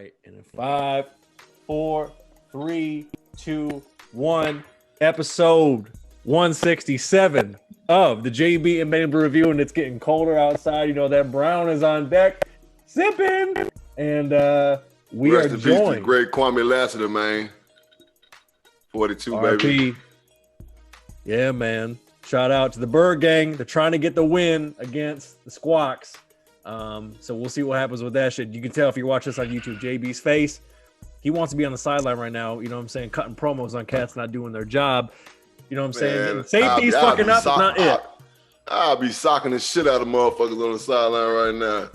right. And in 5, 4, 3, 2, 1, episode 167 of the JB and Bainbridge Review, and it's getting colder outside. You know that Brown is on deck, sipping, and we Rest are in peace joined. to great Kwame Lassiter, man. 42, RP. baby. Yeah, man. Shout out to the Birdgang. They're trying to get the win against the Squawks. So we'll see what happens with that shit. You can tell if you watch this on YouTube, JB's face. He wants to be on the sideline right now. You know what I'm saying? Cutting promos on cats not doing their job. You know what I'm saying? Safety's fucking up. It's not it. I'll be socking the shit out of motherfuckers on the sideline right now.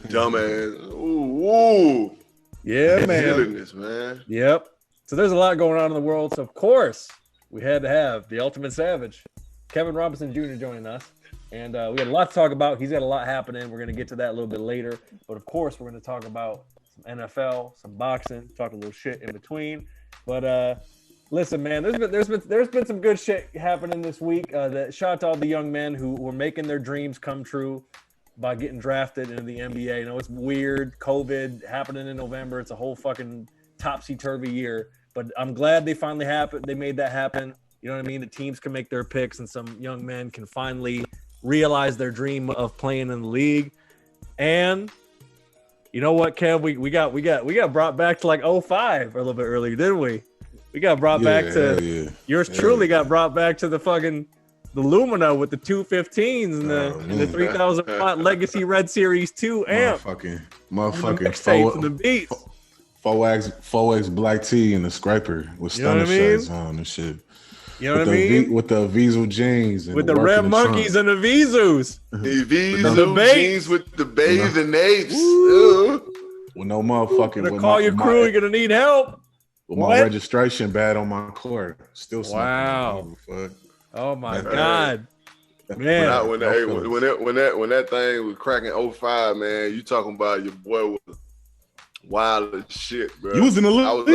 Dumbass. Ooh. Yeah, man. This, man. Yep. So there's a lot going on in the world. So, of course, we had to have the Ultimate Savage, Kevin Robinson Jr. joining us. And we had a lot to talk about. He's got a lot happening. We're going to get to that a little bit later. But, of course, we're going to talk about some NFL, some boxing, talk a little shit in between. But listen, man, there's been some good shit happening this week. Shout out to all the young men who were making their dreams come true by getting drafted into the NBA. You know, it's weird. COVID happening in November. It's a whole fucking topsy-turvy year. But I'm glad they finally happened. They made that happen. You know what I mean? The teams can make their picks, and some young men can finally realize their dream of playing in the league. And you know what, Kev? We got brought back to like 05 a little bit earlier, didn't we? We got brought back to yours truly got brought back to the fucking the Lumina with the 215s and the 3000 watt Legacy Red Series 2 amp. Motherfucking tapes and the beats. 4X black tee and the scraper with stunner shirts on and shit. You know what I mean? With the VERZUZ jeans. And with the red monkeys and the VERZUZ. The VERZUZ jeans with the bathing apes. With no motherfucking. Gonna call your crew, you're going to need help. With my registration badge on my car. Still smoking. Wow. Oh my God. Man. When that thing was cracking 05, man, you talking about your boy was wild as shit, bro. You was in the league, I was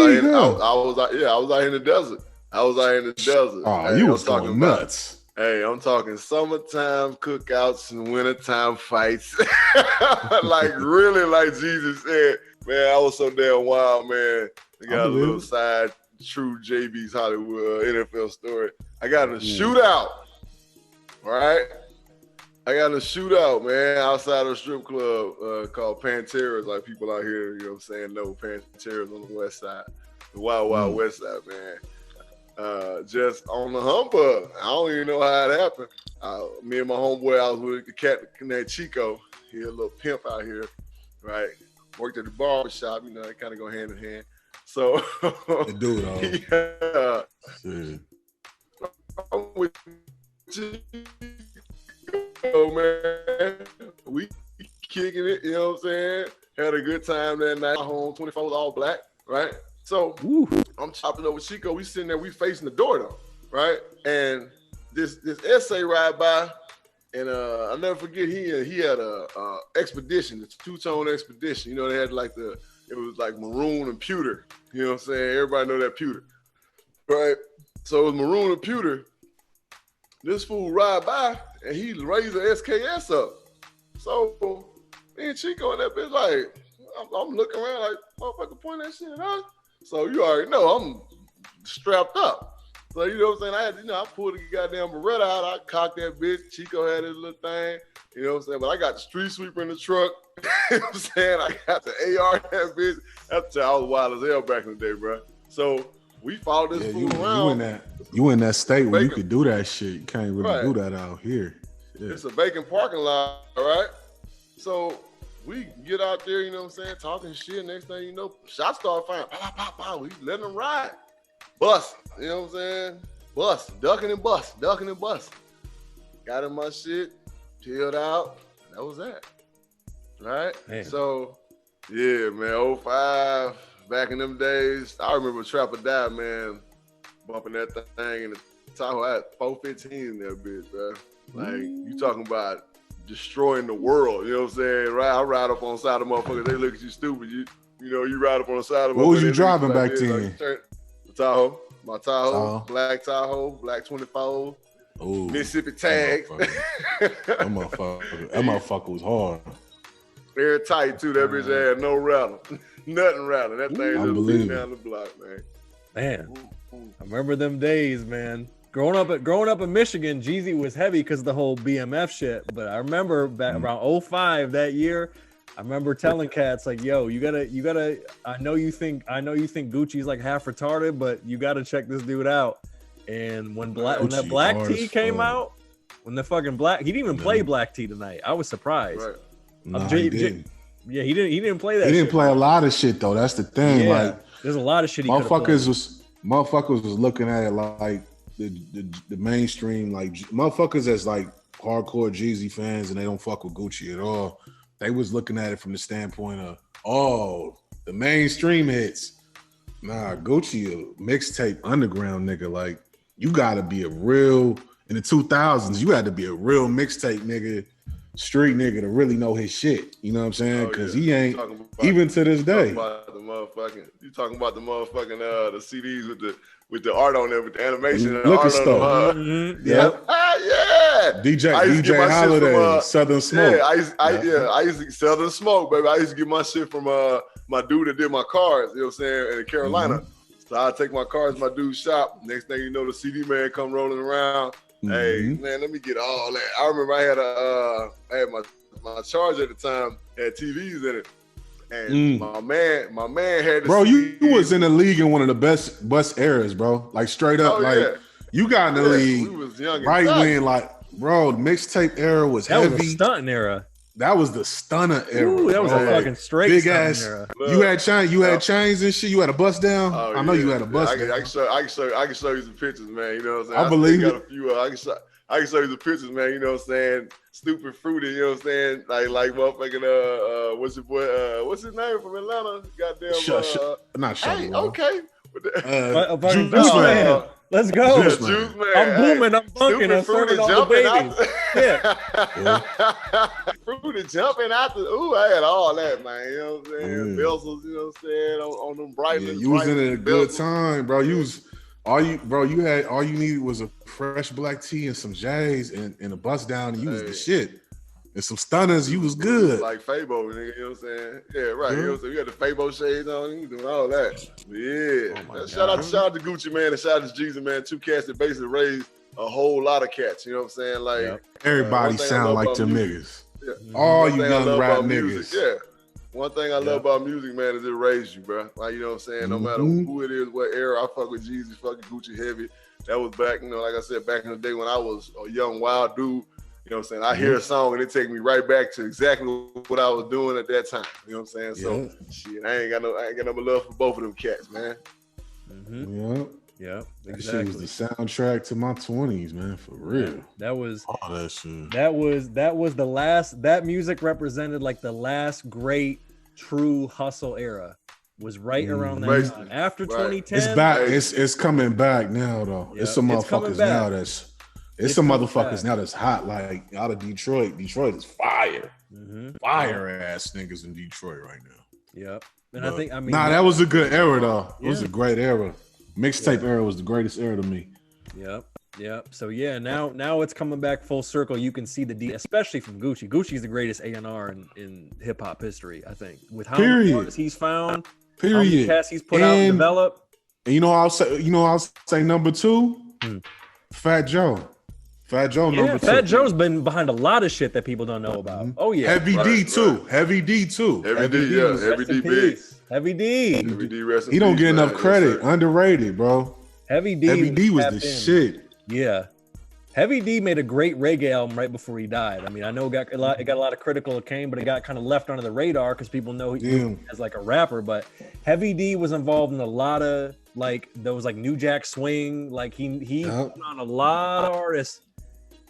out in the desert. Oh, hey, you was talking nuts. Hey, I'm talking summertime cookouts and wintertime fights. Like really, like Jesus said, man, I was so damn wild, man. I got a little side true JB's Hollywood NFL story. I got in a shootout, right? I got in a shootout, man, outside of a strip club called Panthers. Like people out here, you know what I'm saying, know Panthers on the west side, the wild west side, man. Just on the humbug. I don't even know how it happened. Me and my homeboy, I was with the cat named Chico. He a little pimp out here, right? Worked at the barber shop, you know, they kind of go hand in hand. So, yeah. I'm with Chico, man. We kicking it, you know what I'm saying? Had a good time that night. Home 24 was all black, right? So I'm chopping over Chico. We sitting there, we facing the door though, right? And this essay ride by, and I'll never forget he had a expedition, the two-tone expedition. You know, they had like it was like maroon and pewter. You know what I'm saying? Everybody know that pewter, right? So it was maroon and pewter. This fool ride by and he raised the SKS up. So me and Chico and that bitch like, I'm looking around like, motherfucker, point that shit at us. So you already know I'm strapped up. So you know what I'm saying? I pulled the goddamn Beretta out. I cocked that bitch. Chico had his little thing. You know what I'm saying? But I got the street sweeper in the truck. You know what I'm saying? I got the AR in that bitch. That's I was wild as hell back in the day, bro. So we followed this fool around. You in that state where you could do that shit. You can't really do that out here. Yeah. It's a vacant parking lot, right? So we get out there, you know what I'm saying, talking shit. Next thing you know, shots start firing. Pop, pop, pop. We letting them ride. Bust. You know what I'm saying? Bust. Ducking and bust. Got in my shit. Chilled out. That was that. Right? Man. So, yeah, man, 05, back in them days, I remember Trap or Die, man, bumping that thing in the Tahoe. I had 415 in that bitch, bro. Like, you talking about destroying the world, you know what I'm saying? Right? I ride up on the side of motherfuckers, they look at you stupid. You know, you ride up on the side of what was you driving back then? Like, Tahoe. My Tahoe, black Tahoe, black 24, Mississippi tag. That motherfucker was hard. Very tight too. That bitch had no rattle. Nothing rattling. That thing just beat down the block, man. Man, I remember them days, man. Growing up in Michigan, Jeezy was heavy because of the whole BMF shit. But I remember back around 05 that year, I remember telling cats like, "Yo, you gotta. I know you think Gucci's like half retarded, but you gotta check this dude out." And when that Black T came out, when the fucking Black, he didn't even play Black T tonight. I was surprised. Right. Nah, he didn't. Yeah, he didn't play that. He didn't play a lot of shit though. That's the thing. Yeah, like, there's a lot of shit. Motherfuckers was looking at it like the mainstream, like motherfuckers that's like hardcore Jeezy fans and they don't fuck with Gucci at all. They was looking at it from the standpoint of, oh, the mainstream hits. Nah, Gucci a mixtape underground nigga. Like, you gotta be a real, in the 2000s, you had to be a real mixtape nigga, street nigga to really know his shit. You know what I'm saying? Because he ain't, even to this day. You talking about the motherfucking the CDs with the art on there, with the animation and the Liquor art store. on them. Yep. Yeah. DJ Holiday, Southern Smoke. Yeah, I used to Southern Smoke, baby. I used to get my shit from my dude that did my cars, you know what I'm saying, in Carolina. So I take my cars to my dude's shop. Next thing you know, the CD man come rolling around. Hey, man, let me get all that. I remember I had my Charger at the time, had TVs in it. And my man had the bro, CD. you was in the league in one of the best eras, bro. Like straight up, you got in the league. We was young right when, like, bro, the mixtape era was heavy. That was the stunting era. That was the stunner era. Ooh, that was a fucking straight big ass era. You had chains and shit. You had a bust down. I know you had a bust down. I can show you some pictures, man. You know what I'm saying? I believe got a few. I can show you the pictures, man. You know what I'm saying? Stupid Fruity. You know what I'm saying? Like motherfucking what's your boy? What's his name from Atlanta? Goddamn. Not Sean. Hey, okay. Juice Man. Let's go. Juice Man. I'm booming. I'm bunking. I'm serving all the babies. Yeah. Fruity jumping out the. Ooh, I had all that, man. You know what I'm saying? Bezels, you know what I'm saying? On them bright. Yeah, you was in a good time, bro. You needed was a fresh black tee and some J's and a bust down, and you was the shit. And some stunners, you was good. Like Fabo, nigga, you know what I'm saying? Yeah, right. You know what I'm saying? You got the Fabo shades on, you doing all that. Yeah. Shout out to Gucci, man, and shout out to Jeezy, man. Two cats that basically raised a whole lot of cats, you know what I'm saying? Like everybody sound like them niggas. Yeah. All you young rap niggas. Yeah. One thing I love about music, man, is it raised you, bro. Like, you know what I'm saying? No matter who it is, what era, I fuck with Jeezy, fucking Gucci heavy. That was back, you know, like I said, back in the day when I was a young, wild dude. You know what I'm saying? I hear a song and it take me right back to exactly what I was doing at that time. You know what I'm saying? So shit, I ain't got no love for both of them cats, man. Yeah, exactly. That shit was the soundtrack to my 20s, man, for real. That was all that shit. That was the last. That music represented like the last great true hustle era. Was right around that time. After 2010, it's back. It's coming back now though. It's some motherfuckers now that's. It's some motherfuckers now that's hot, like out of Detroit. Detroit is fire. Fire ass niggas in Detroit right now. Yep. And I mean, that was a good era though. It was a great era. Mixtape era was the greatest era to me. Yep. So now it's coming back full circle. You can see especially from Gucci. Gucci's the greatest A&R in hip hop history, I think. With how many artists he's found, how many cats he's put out and developed. And I'll say number 2, Fat Joe. Fat Joe number 2. Fat Joe's been behind a lot of shit that people don't know about. Oh yeah. Heavy D too. Heavy D, big. Heavy D. He don't get enough credit. Underrated, bro. Heavy D was the shit. Yeah. Heavy D made a great reggae album right before he died. I mean, I know it got a lot of critical acclaim, but it got kind of left under the radar because people know he as like a rapper. But Heavy D was involved in a lot of like those like New Jack Swing. Like he put on a lot of artists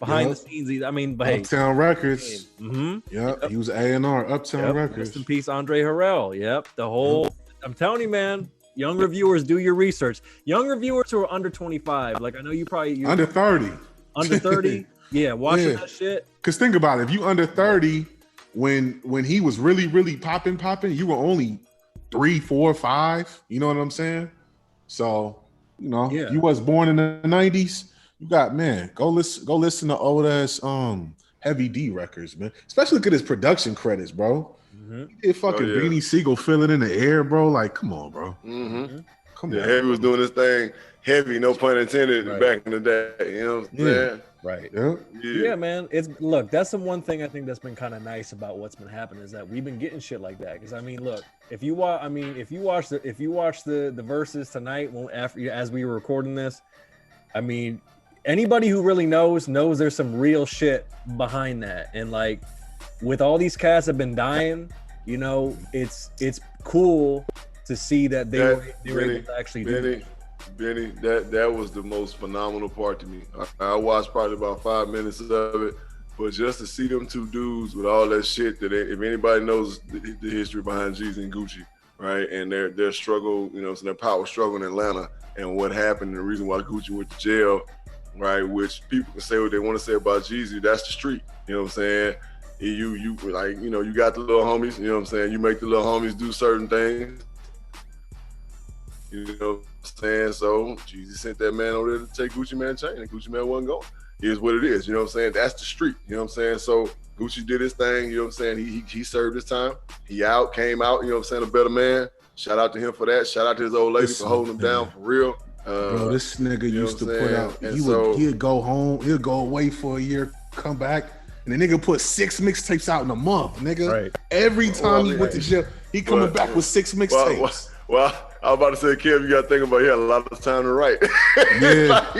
behind the scenes. I mean, but Uptown Records. He was A&R. Uptown Records. Rest in peace, Andre Harrell. Yep, the whole. I'm telling you, man. Young reviewers, do your research. Young reviewers who are under 25, like I know you probably under 30. Under 30, watching that shit. Cause think about it, if you under 30, when he was really, really popping, you were only 3, 4, 5. You know what I'm saying? So, you was born in the 90s. You got go listen to old ass Heavy D records, man. Especially look at his production credits, bro. He did fucking Beanie Siegel feel it in the air, bro. Like, come on, bro. Come on. Heavy was doing this thing heavy, no pun intended, back in the day. You know what I'm saying? Right. Yeah, man. Look, that's the one thing I think that's been kind of nice about what's been happening is that we've been getting shit like that. Because I mean, look, if you watch the VERZUZ tonight, as we were recording this, I mean, anybody who really knows there's some real shit behind that. And like, with all these cats have been dying, you know, it's cool to see that they were able to actually do it. Benny, that was the most phenomenal part to me. I watched probably about 5 minutes of it, but just to see them two dudes with all that shit that if anybody knows the history behind Jeezy and Gucci, right, and their struggle, you know, so their power struggle in Atlanta and what happened and the reason why Gucci went to jail, right, which people can say what they want to say about Jeezy, that's the street, you know what I'm saying? You like, you know, you got the little homies, you know what I'm saying? You make the little homies do certain things. You know what I'm saying? So Jeezy sent that man over there to take Gucci Man chain, and Gucci Man wasn't going. Here's what it is, you know what I'm saying? That's the street, you know what I'm saying? So Gucci did his thing, you know what I'm saying? He served his time. He came out, you know what I'm saying, a better man. Shout out to him for that. Shout out to his old lady for holding him down for real. Bro, this nigga used to put out, he'd go home, he'd go away for a year, come back, and the nigga put 6 mixtapes out in a month, nigga. Right. Every time he went to jail, he coming back with 6 mixtapes. Well, I was about to say, Kev, you got to think about he had a lot of time to write. Yeah. He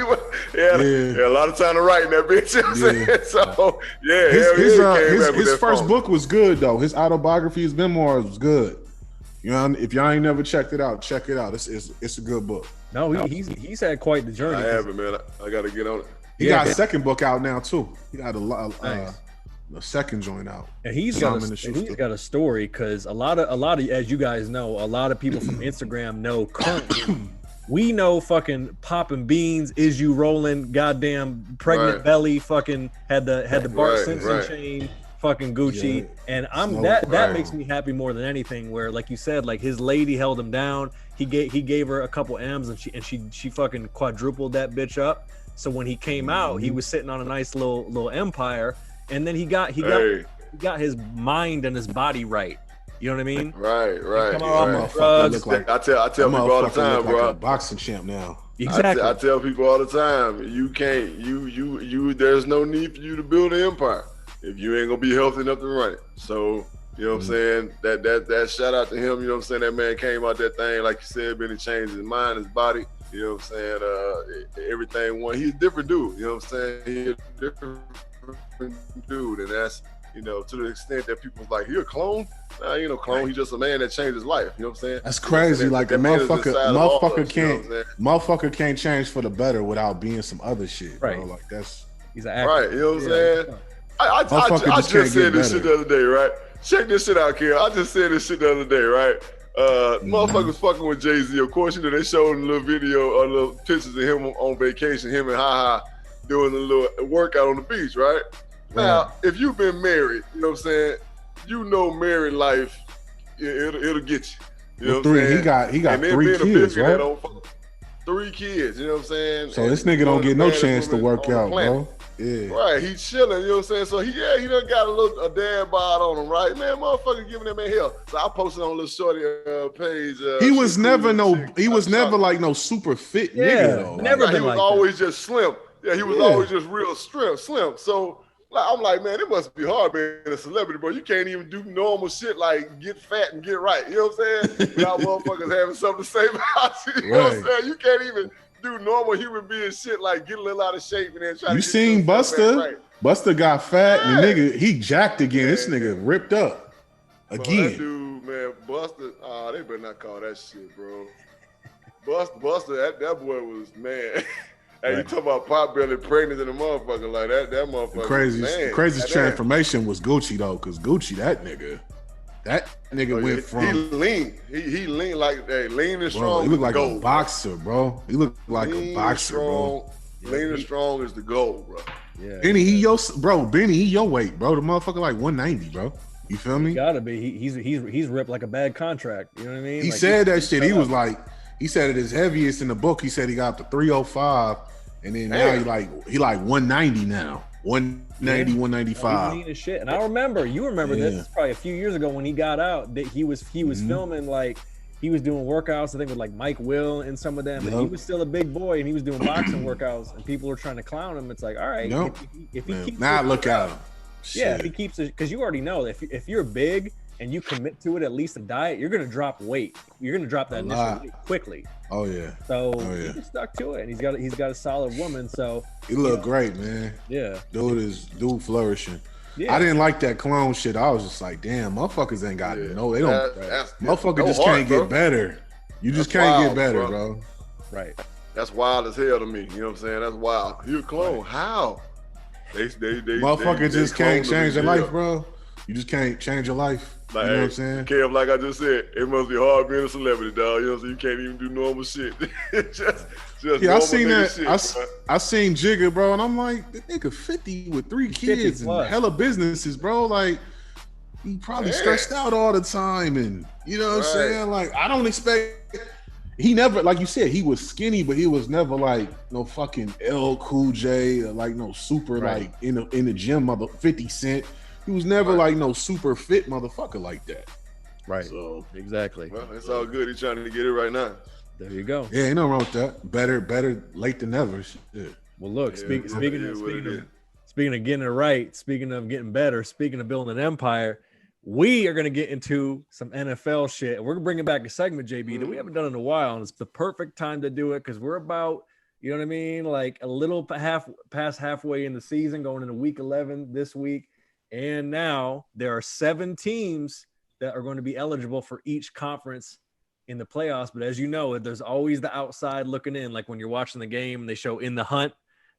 had a lot of time to write in that bitch. You know what I'm saying? So, his first book was good, though. His autobiography, his memoirs was good. You know, if y'all ain't never checked it out, check it out. It's a good book. No, he's had quite the journey. I haven't, man. I got to get on it. He got a second book out now, too. He got a second joint out. And he's got a story because a lot of, as you guys know, a lot of people from Instagram know currently. We know fucking popping beans, is you rolling, goddamn pregnant belly, fucking had the Bart Simpson chain, fucking Gucci, and that makes me happy more than anything. Where like you said, like his lady held him down. He gave her a couple M's and she fucking quadrupled that bitch up. So when he came out, he was sitting on a nice little empire. And then he got his mind and his body right. You know what I mean? Right. I tell people all the time, bro. Like a boxing champ now. Exactly. I tell people all the time, you can't. There's no need for you to build an empire if you ain't gonna be healthy enough to run it. So you know what I'm saying? That shout out to him. You know what I'm saying? That man came out that thing, like you said, been changed his mind, his body. You know what I'm saying? Everything. He's a different dude. You know what I'm saying? He's a different dude, and that's, you know, to the extent that people's like, he a clone? Nah, he ain't no clone. He's just a man that changed his life. You know what I'm saying? That's crazy. Like a motherfucker can't change for the better without being some other shit, bro. Like he's an actor. Right. You know what I'm saying? I just said this shit the other day, right? Check this shit out, kid. I just said this shit the other day, right? Motherfuckers fucking with Jay-Z. Of course, you know, they showed a little video or little pictures of him on vacation, him and Ha doing a little workout on the beach, right? Now, if you've been married, you know what I'm saying, you know married life, it'll get you. You know what I'm saying? He got 3 kids, right? 3 kids, you know what I'm saying? So this nigga don't get no chance to work out, bro. Yeah. Right, he's chilling, you know what I'm saying? So he done got a dad bod on him, right? Man, motherfucker giving that man hell. So I posted on a little shorty page. He was never like no super fit nigga though. Never been he was always just slim. Yeah, he was always just real slim. So I'm like, man, it must be hard being a celebrity, bro. You can't even do normal shit like get fat and get right. You know what I'm saying? Without motherfuckers having something to say about you. You know what I'm saying? You can't even do normal human being shit like get a little out of shape and then try to You seen Buster? Right. Buster got fat and the nigga, he jacked again. This nigga ripped up again. That dude, man, Buster, they better not call that shit, bro. Buster, that boy was, man. Hey, you talking about pot belly pregnant and a motherfucker like that motherfucker. Craziest transformation was Gucci though, because Gucci, that nigga went from he lean. He lean like lean and strong. He looked like a boxer, bro. He looked like a boxer, bro. Lean and strong is the goal, bro. Yeah. Benny, he your weight, bro. The motherfucker like 190, bro. You feel me? He gotta be. He's ripped like a bad contract. You know what I mean? He said that shit. He was like, he said at his heaviest in the book, he said he got up to 305, and then now he like 190 now. 190, He's 195. mean as shit. And I remember, you remember this probably a few years ago when he got out, that he was filming, like he was doing workouts, I think with like Mike Will and some of them. And he was still a big boy and he was doing boxing workouts and people were trying to clown him. It's like, all right, if he keeps now look at him. Yeah, if he keeps it, because you already know if you're big and you commit to it, at least a diet, you're gonna drop weight. You're gonna drop that initial weight quickly. Oh yeah. So he stuck to it, and he's got a solid woman. So he look great, man. Yeah, dude flourishing. Yeah. I didn't like that clone shit. I was just like, damn, motherfuckers ain't got no. They don't. Motherfuckers just can't get better. You just can't get better, bro. Right. That's wild as hell to me. You know what I'm saying? That's wild. You a clone? How? They motherfuckers just can't change their life, bro. You just can't change your life. Like, you know what I'm saying? Kev, like I just said, it must be hard being a celebrity, dog. You know what I'm saying? You can't even do normal shit. just I seen that. Shit, I seen Jigga, bro, and I'm like, the nigga 50 with 3 kids and hella businesses, bro. Like, he probably stressed out all the time, and you know what I'm saying? Like, I don't expect. He never, like you said, he was skinny, but he was never like no fucking L Cool J, or like no super like in the gym mother 50 Cent. He was never like no super fit motherfucker like that. Right. So exactly. Well, it's all good. He's trying to get it right now. There you go. Yeah, ain't nothing wrong with that. Better late than never. Shit. Well, look, speaking of getting it right, speaking of getting better, speaking of building an empire, we are going to get into some NFL shit. We're bringing back a segment, JB, that we haven't done in a while, and it's the perfect time to do it because we're about, you know what I mean, like a little past halfway in the season, going into week 11 this week. And now there are 7 teams that are going to be eligible for each conference in the playoffs. But as you know, there's always the outside looking in, like when you're watching the game and they show in the hunt,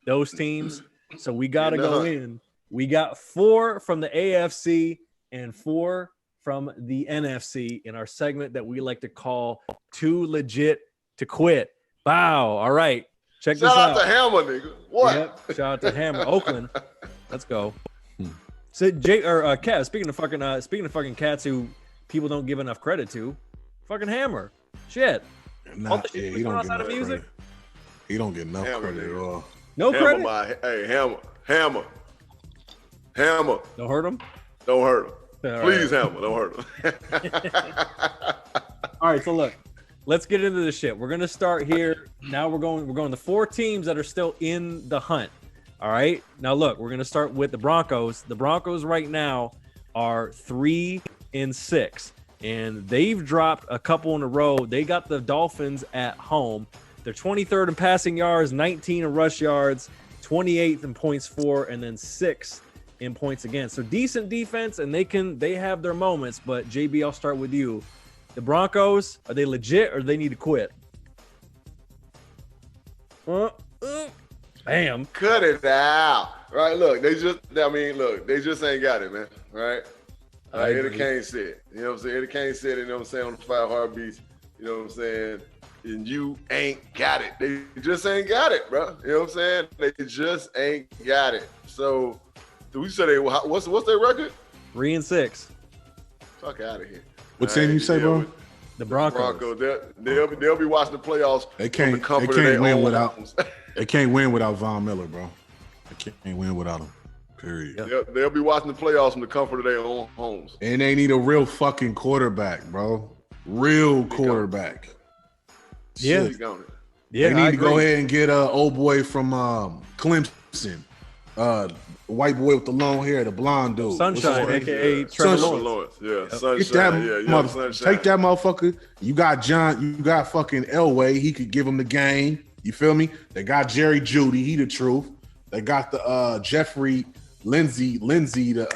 those teams. So we got to go in. We got 4 from the AFC and 4 from the NFC in our segment that we like to call Too Legit to Quit. Wow. All right. Check this out. Shout out to Hammer, nigga. What? Yep. Shout out to Hammer. Oakland. Let's go. So Kev, speaking of fucking cats who people don't give enough credit to, fucking Hammer. Shit. Nah, he don't get enough credit. He don't get enough credit at all. No Hammer, credit? Hey, Hammer. Don't hurt him? Don't hurt him. All Please, right. Hammer, don't hurt him. All right, so look, let's get into this shit. We're gonna start here. Now we're going to 4 teams that are still in the hunt. All right. Now look, we're gonna start with the Broncos. The Broncos right now are 3-6, and they've dropped a couple in a row. They got the Dolphins at home. They're 23rd in passing yards, 19 in rush yards, 28th in points for, and then 6th in points against. So decent defense, and they have their moments. But JB, I'll start with you. The Broncos, are they legit or do they need to quit? Bam. Cut it out. Right, look, they just ain't got it, man. Right? Eddie Kane said, you know what I'm saying? Eddie Kane said, you know what I'm saying, on the 5 Heartbeats, you know what I'm saying? And you ain't got it. They just ain't got it, bro. You know what I'm saying? They just ain't got it. So, we said, what's their record? 3-6. Fuck out of here. What team you say, bro? The Broncos. They'll be watching the playoffs. They can't win without. They can't win without Von Miller, bro. They can't win without him. Period. Yep. They'll be watching the playoffs from the comfort of their own homes. And they need a real fucking quarterback, bro. Real quarterback. Yeah. They need to go ahead and get old boy from Clemson. White boy with the long hair, the blonde dude. Sunshine, aka Trevor Lawrence. Yeah, Sunshine. Sunshine. Take that motherfucker. You got fucking Elway. He could give him the game. You feel me? They got Jerry Jeudy. He the truth. They got the Jeffrey Lindsey, the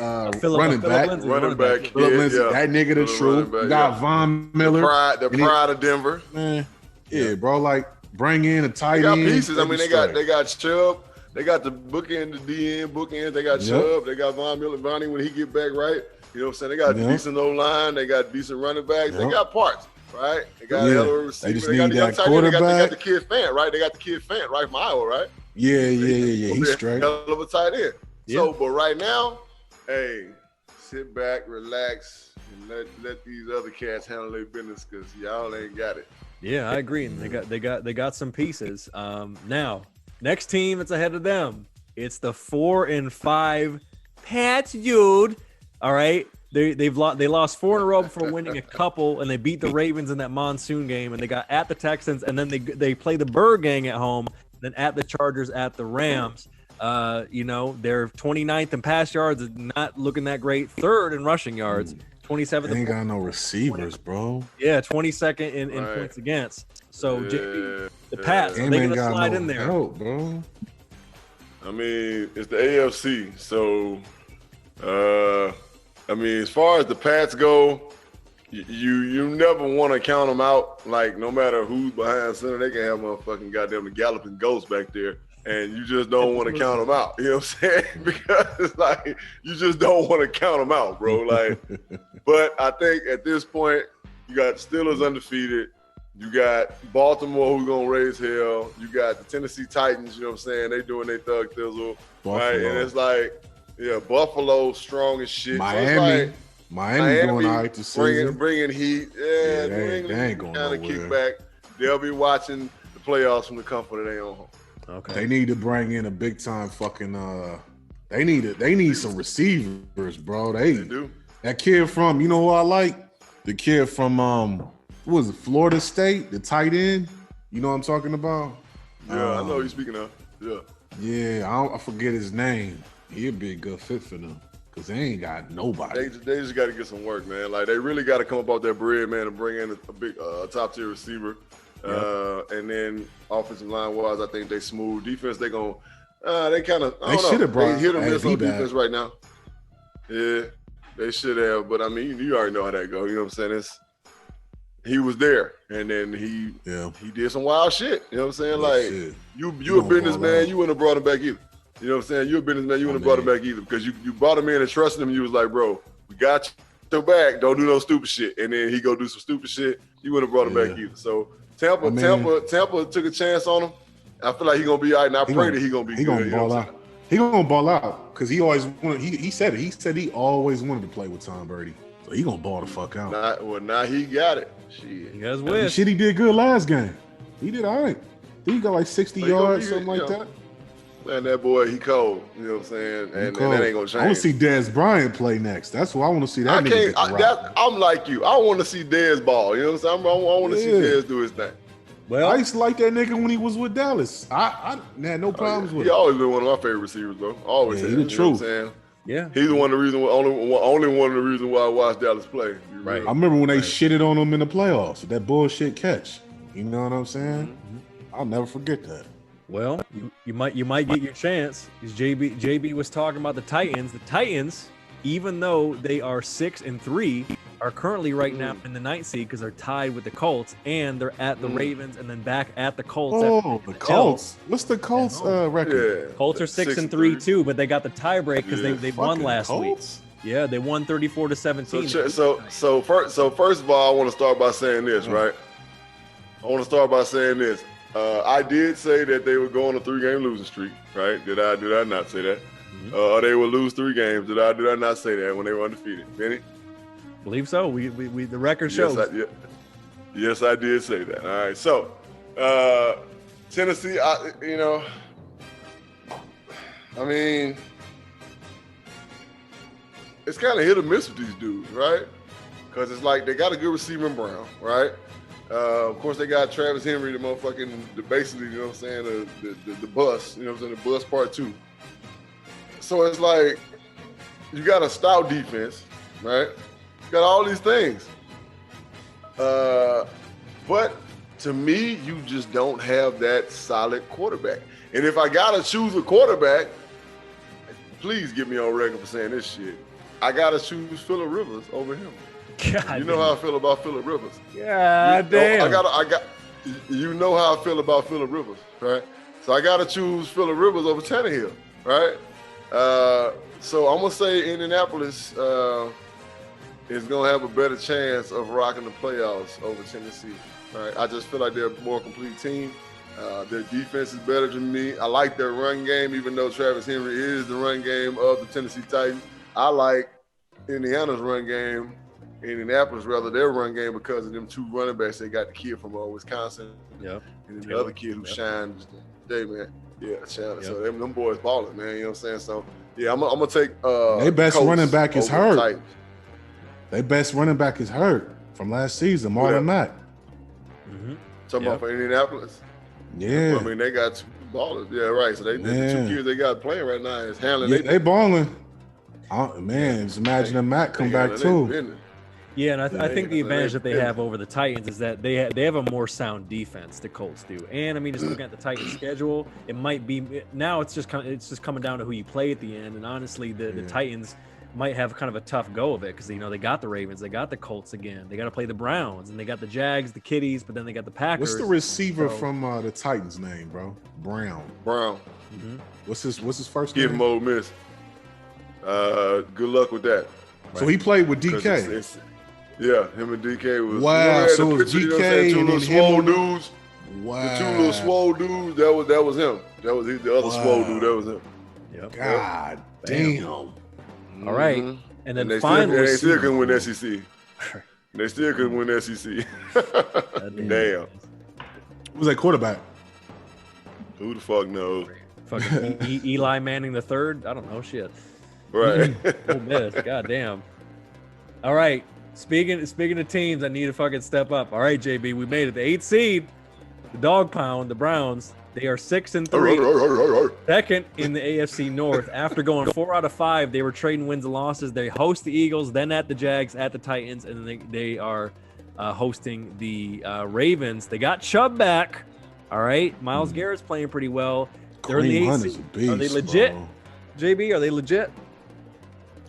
running back. Phillip Lindsey, that nigga the truth. You got Von Miller. The pride of Denver. Man, yeah, bro. Like, bring in a tight end. They got pieces. I mean, they got Chubb. They got the bookend, the DN bookends. They got Chubb. They got Von Miller, Vonnie when he get back right. You know what I'm saying? They got decent O-line. They got decent running backs. They got parts, right? They got a receiver. They just need that quarterback. They got the kid Fant, right? They got the kid Fant, right, from Iowa, right? Yeah. He's straight. Hell of a tight end. Yeah. So, but right now, hey, sit back, relax, and let these other cats handle their business because y'all ain't got it. Yeah, I agree. And they got some pieces. Now, next team that's ahead of them, It's the 4-5 Pats, dude. All right. They lost 4 in a row before winning a couple, and they beat the Ravens in that monsoon game, and they got at the Texans, and then they play the Birdgang at home, then at the Chargers, at the Rams. They're 29th in pass yards, not looking that great. 3rd in rushing yards, 27th. They ain't got no receivers, bro. Yeah, 22nd in points against. So the Pats, they're gonna slide in there, help, bro. I mean, it's the AFC, so as far as the Pats go, you never want to count them out. Like, no matter who's behind center, they can have motherfucking goddamn the galloping ghost back there, and you just don't want to count them out. You know what I'm saying? Because it's like you just don't want to count them out, bro. Like, but I think at this point, you got Steelers undefeated. You got Baltimore who's gonna raise hell. You got the Tennessee Titans. You know what I'm saying? They doing their thug thizzle, right? And it's like, yeah, Buffalo strong as shit. Miami going all right to season. Bringing heat. Yeah, they ain't going kind of nowhere. kick back. They'll be watching the playoffs from the comfort of their own home. Okay. They need to bring in a big time fucking. They need some receivers, bro. They do. That kid from, you know who I like? The kid from what was it, Florida State, the tight end. You know what I'm talking about? Yeah, I know who you're speaking of. Yeah. Yeah, I forget his name. He'd be a good fit for them because they ain't got nobody. They just got to get some work, man. Like, they really got to come up off that bread, man, and bring in a big top tier receiver. Yep. And then offensive line wise, I think they smooth. Defense, they gonna they kind of they should have brought. They hit or miss on defense right now. Yeah, they should have. But I mean, you already know how that goes. You know what I'm saying? He was there, and then he did some wild shit. You know what I'm saying? Like, you a businessman, you wouldn't have brought him back either. You know what I'm saying? You a businessman, you wouldn't have brought him back either, because you brought him in and trusted him. You was like, bro, we got your back. Don't do no stupid shit. And then he go do some stupid shit. You wouldn't have brought him back either. So Tampa took a chance on him. I feel like he's gonna be all right, and I pray that he's gonna be good. He gonna ball out. He gonna ball out because he always wanted. He said it. He said he always wanted to play with Tom Brady. So he gonna ball the fuck out. Now he got it. Shit. You guys win. Shit, he did good last game. He did all right. He got like 60 yards, something like that. Man, that boy, he cold. You know what I'm saying? And that ain't gonna change. I want to see Dez Bryant play next. That's what I want to see. I'm like you. I want to see Dez ball. You know what I'm saying? I want to see Dez do his thing. Well, I used to like that nigga when he was with Dallas. I had no problems with him. He always been one of my favorite receivers, bro. Always. Yeah, he the truth. Yeah, he's only one of the reasons why I watched Dallas play. Right. I remember when they shitted on him in the playoffs with that bullshit catch. You know what I'm saying? Mm-hmm. I'll never forget that. Well, you might get your chance. Because JB was talking about the Titans. The Titans, even though they are 6-3, are currently right now in the 9th seed because they're tied with the Colts, and they're at the Ravens and then back at the Colts. Oh, the Colts! What's the Colts record? Yeah. Colts are 6-3 too, but they got the tiebreak because they won last week. Yeah, they won 34-17. So first of all, I want to start by saying this, right? I want to start by saying this. I did say that they would go on a 3-game losing streak, right? Did I not say that? Mm-hmm. They would lose 3 games. Did I not say that when they were undefeated? Benny? Believe so. We the record shows. Yes, I did say that. All right. So, Tennessee, I mean, it's kind of hit or miss with these dudes, right? Because it's like they got a good receiver in Brown, right? Of course, they got Travis Henry, basically, you know what I'm saying, the bus, you know what I'm saying, the bus part 2. So it's like you got a stout defense, right? You got all these things. But to me, you just don't have that solid quarterback. And if I got to choose a quarterback, please get me on record for saying this shit. I got to choose Phillip Rivers over him. God you know how I feel about Phillip Rivers. God damn. You know how I feel about Phillip Rivers, right? So I got to choose Phillip Rivers over Tannehill, right? So I'm gonna say Indianapolis is gonna have a better chance of rocking the playoffs over Tennessee. Right? I just feel like they're a more complete team. Their defense is better than me. I like their run game, even though Travis Henry is the run game of the Tennessee Titans. I like Indianapolis' run game because of them 2 running backs. They got the kid from Wisconsin, and then the other kid who shined today, man. Yeah, Chandler. Yep. So them boys balling, man. You know what I'm saying? So yeah, I'm gonna take Their best Colts running back is over the hurt. Titans. Their best running back is hurt from last season, Marlon Mack. Mm-hmm. Talking about for Indianapolis. Yeah. I mean, they got two ballers. Yeah, right. So the 2 kids they got playing right now is handling. Yeah, they balling. Man, just imagine a Mack come back too. Yeah, and I think the advantage that they have over the Titans is that they have a more sound defense. The Colts do, and I mean, just looking at the Titans' schedule, it might be now. It's just coming down to who you play at the end. And honestly, the Titans might have kind of a tough go of it because they got the Ravens, they got the Colts again, they got to play the Browns, and they got the Jags, the Kitties, but then they got the Packers. What's the receiver from the Titans' name, bro? Brown. Mm-hmm. What's his first name? Give him Ole Miss. Good luck with that. So he played with DK. Yeah, him and DK was. Wow, so it was DK two little swole dudes. Wow. The 2 little swole dudes. That was him. That was the other swole dude. That was him. Yep. God damn. All right, and then they finally, still couldn't win SEC. They still couldn't win SEC. Damn. Who was that quarterback? Who the fuck knows? Fucking Eli Manning the third. I don't know shit. Right. Ole Miss. God damn. All right. Speaking of teams, I need to fucking step up. All right, JB, we made it. The 8th seed, the Dog Pound, the Browns. They are 6-3, second in the AFC North. After going 4 out of 5, they were trading wins and losses. They host the Eagles, then at the Jags, at the Titans, and then they are hosting the Ravens. They got Chubb back. All right, Myles Garrett's playing pretty well. They're in the 8th seed. Are they legit? Bro. JB, are they legit?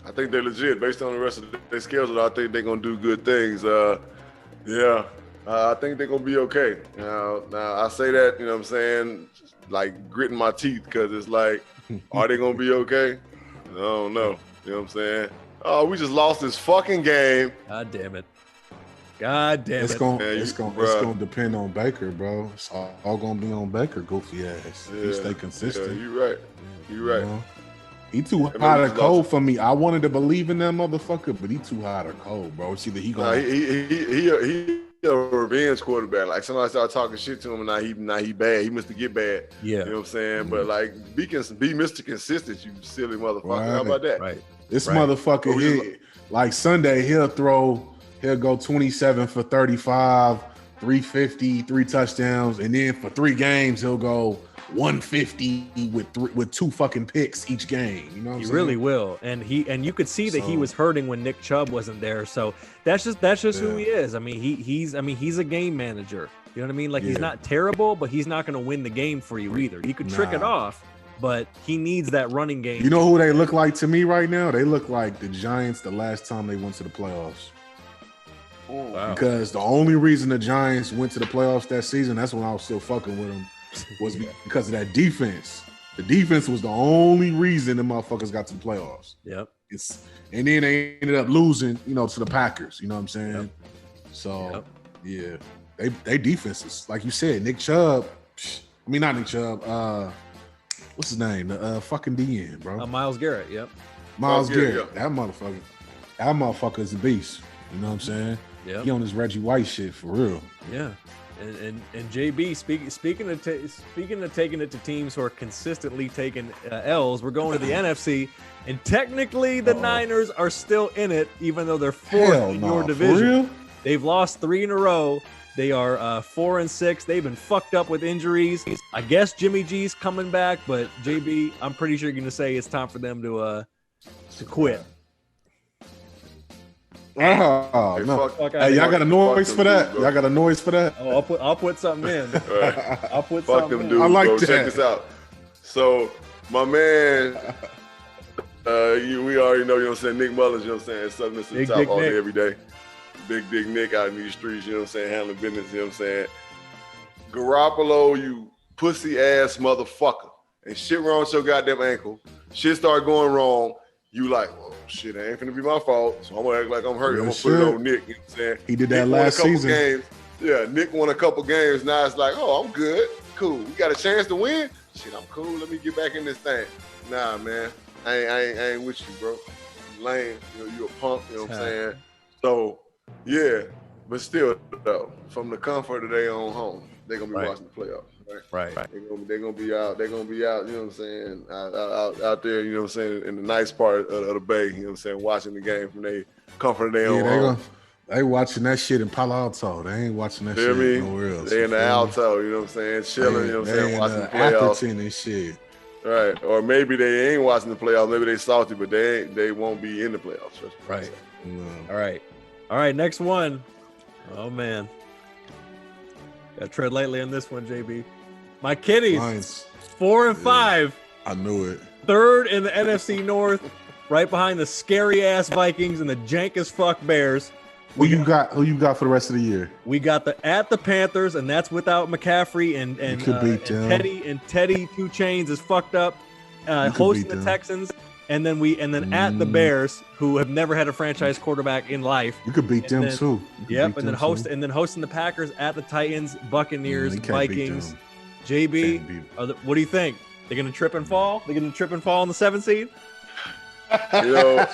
I think they're legit based on the rest of their schedule. I think they're gonna do good things. I think they're gonna be okay. Now I say that, you know what I'm saying, like gritting my teeth because it's like, are they gonna be okay? I don't know. You know what I'm saying? Oh, we just lost this fucking game. God damn it. It's gonna depend on Baker, bro. It's all gonna be on Baker, goofy ass. Yeah, he stay consistent. Yeah, you're right. You're right. You know? He too hot or cold for me. I wanted to believe in that motherfucker, but he too hot or cold, bro. It's either he gonna he a revenge quarterback. Like somebody start talking shit to him, and now he bad. He must get bad. Yeah, you know what I'm saying. But like, be Mr. Consistent, you silly motherfucker. Right. How about that? Right. This motherfucker, like Sunday, he'll go 27 for 35, 350, 3 touchdowns, and then for 3 games he'll go 150 with 2 fucking picks each game. You know what I'm saying? He really will. And you could see that he was hurting when Nick Chubb wasn't there. So that's just who he is. I mean, he's a game manager. You know what I mean? Like he's not terrible, but he's not going to win the game for you either. He could trick it off, but he needs that running game. You know who they look like to me right now? They look like the Giants the last time they went to the playoffs. Wow. Because the only reason the Giants went to the playoffs that season, that's when I was still fucking with them, was because of that defense. The defense was the only reason the motherfuckers got to the playoffs. Yep. And then they ended up losing, to the Packers. You know what I'm saying? Yep. So, yeah. They defenses. Like you said, Nick Chubb. I mean, not Nick Chubb. What's his name? The fucking DN, bro. Myles Garrett, yep. Myles Garrett. Yeah. That motherfucker is a beast. You know what I'm saying? Yeah. He on his Reggie White shit for real. Yeah. And JB, speaking of taking it to teams who are consistently taking L's, we're going to the NFC, and technically the Niners are still in it, even though they're 4th in your division. For real? They've lost 3 in a row. They are 4-6. They've been fucked up with injuries. I guess Jimmy G's coming back, but JB, I'm pretty sure you're going to say it's time for them to quit. Oh no! Hey, y'all got a noise for that? Y'all got a noise for that? Oh, I'll put something in. Right. I'll put fuck something them in. dudes, I like bro. that. Check this out. So my man, we already know. You know what I'm saying? Nick Mullins. You know what I'm saying? Something to the top all day, every day. Big Dick Nick out in these streets. You know what I'm saying? Handling business. You know what I'm saying? Garoppolo, you pussy ass motherfucker, and shit wrong with your goddamn ankle. Shit start going wrong. You like, well, shit, it ain't finna be my fault, so I'm gonna act like I'm hurt. I'm gonna put it on Nick. You know what I'm saying? He did that last season. Games. Yeah, Nick won a couple games. Now it's like, oh, I'm good. Cool. We got a chance to win? Shit, I'm cool. Let me get back in this thing. Nah, man. I ain't with you, bro. You lame. You a punk. You know what I'm saying? So, yeah. But still, though, from the comfort of their own home, they're gonna be Right. watching the playoffs. Right. They're gonna be out. They're gonna be out. You know what I'm saying? Out there. You know what I'm saying? In the nice part of the bay. You know what I'm saying? Watching the game from their comfort of their own home. They watching that shit in Palo Alto. They ain't watching that shit nowhere else. They in the Alto. You know what I'm saying? Chilling. You know what I'm saying? Watching the playoffs. And shit. Right. Or maybe they ain't watching the playoffs. Maybe they salty, but they won't be in the playoffs. Right. No. All right. Next one. Oh man. Got to tread lightly on this one, JB. My Kitties, Lions. 4 and 5. I knew it. Third in the NFC North, right behind the scary ass Vikings and the jank as fuck Bears. Who you got for the rest of the year? We got the Panthers, and that's without McCaffrey and Teddy 2 Chains is fucked up. Hosting the Texans, and then at the Bears, who have never had a franchise quarterback in life. You could beat them too. Yep, and then hosting the Packers, at the Titans, Buccaneers, Vikings. JB, what do you think? They're gonna trip and fall? They're gonna trip and fall in the 7th seed? You know,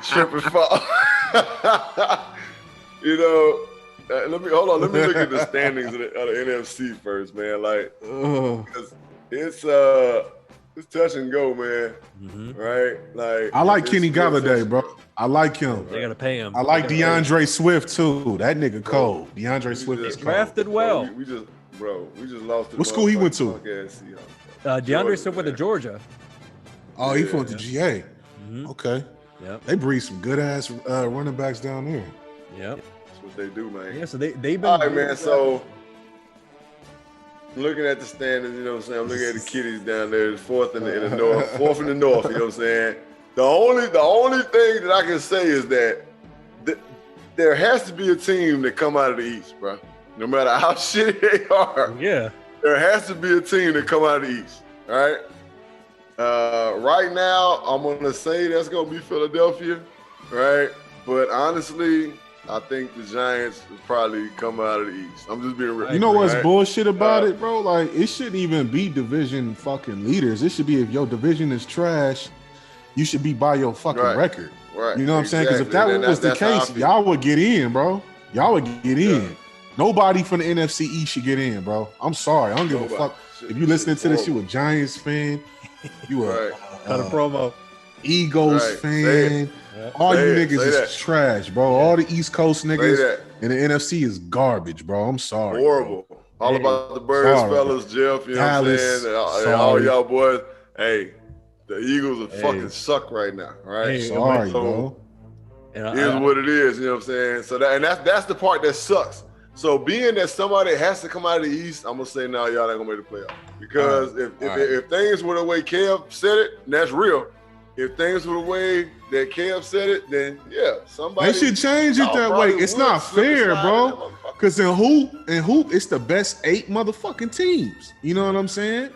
trip and fall. You know, let me look at the standings of the NFC first, man. Like, because it's touch and go, man. Right? Like, I like Kenny Galladay, bro. I like him. They gotta pay him. I like DeAndre Swift too. That nigga cold. DeAndre Swift is drafted well. We just lost. What school he went to? DeAndre Swift went to Georgia. Oh, he went to GA. Okay. Yep. They breed some good ass running backs down there. Yep. That's what they do, man. Yeah, so they've been. All right, man. So looking at the standings, you know what I'm saying? I'm looking at the Kitties down there, fourth in the north, fourth in the north. You know what I'm saying? The only thing that I can say is that there has to be a team that come out of the East, bro. No matter how shitty they are. Yeah. There has to be a team that come out of the East. All right. Right now, I'm gonna say that's gonna be Philadelphia, right? But honestly, I think the Giants will probably come out of the East. I'm just being real. You know what's bullshit about it, bro? Like, it shouldn't even be division fucking leaders. It should be, if your division is trash, you should be by your fucking record. Right. You know what I'm saying? Because if that was the case, y'all would get in, bro. Y'all would get in. Nobody from the NFC East should get in, bro. I'm sorry. I don't give a fuck. If you listening to this, you a Giants fan, you a cut a promo. Eagles fan. All you niggas is trash, bro. All the East Coast niggas and the NFC is garbage, bro. I'm sorry. Horrible. Bro. All about the Birds, fellas, Jeff. You know Dallas, what I'm saying? All y'all boys. Hey, the Eagles are fucking suck right now. Right? Sorry, bro. It is what it is. You know what I'm saying? So that's the part that sucks. So being that somebody has to come out of the East, I'm gonna say now y'all ain't gonna make the playoff. Because if things were the way Kev said it, that's real. If things were the way that Kev said it, then somebody. They should change it that way. It's not fair, bro. Because in hoop, it's the best 8 motherfucking teams. You know what I'm saying?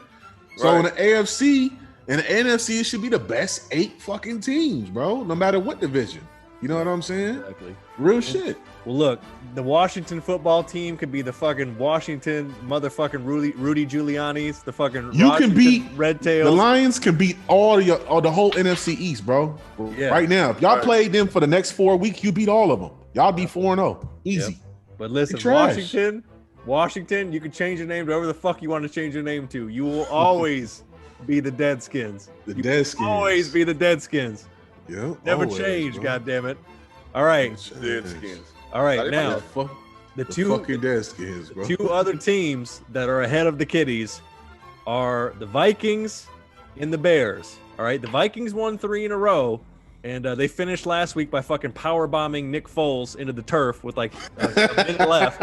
So in the AFC and the NFC, it should be the best 8 fucking teams, bro. No matter what division. You know what I'm saying? Exactly. Real shit. Well, look, the Washington football team could be the fucking Washington motherfucking Rudy Giuliani's, the fucking can beat Red Tails. The Lions can beat all the whole NFC East, bro. Yeah. Right now, if y'all played them for the next 4 weeks, you beat all of them. Y'all be 4-0, easy. Yep. But listen, Washington, you can change your name to whatever the fuck you want to change your name to. You will always be the Deadskins. Always be the Deadskins. Yeah, never change. God damn it! All right, Deadskins. All right, now the two other teams that are ahead of the Kitties are the Vikings and the Bears. All right, the Vikings won 3 in a row, and they finished last week by fucking power bombing Nick Foles into the turf with like a minute left.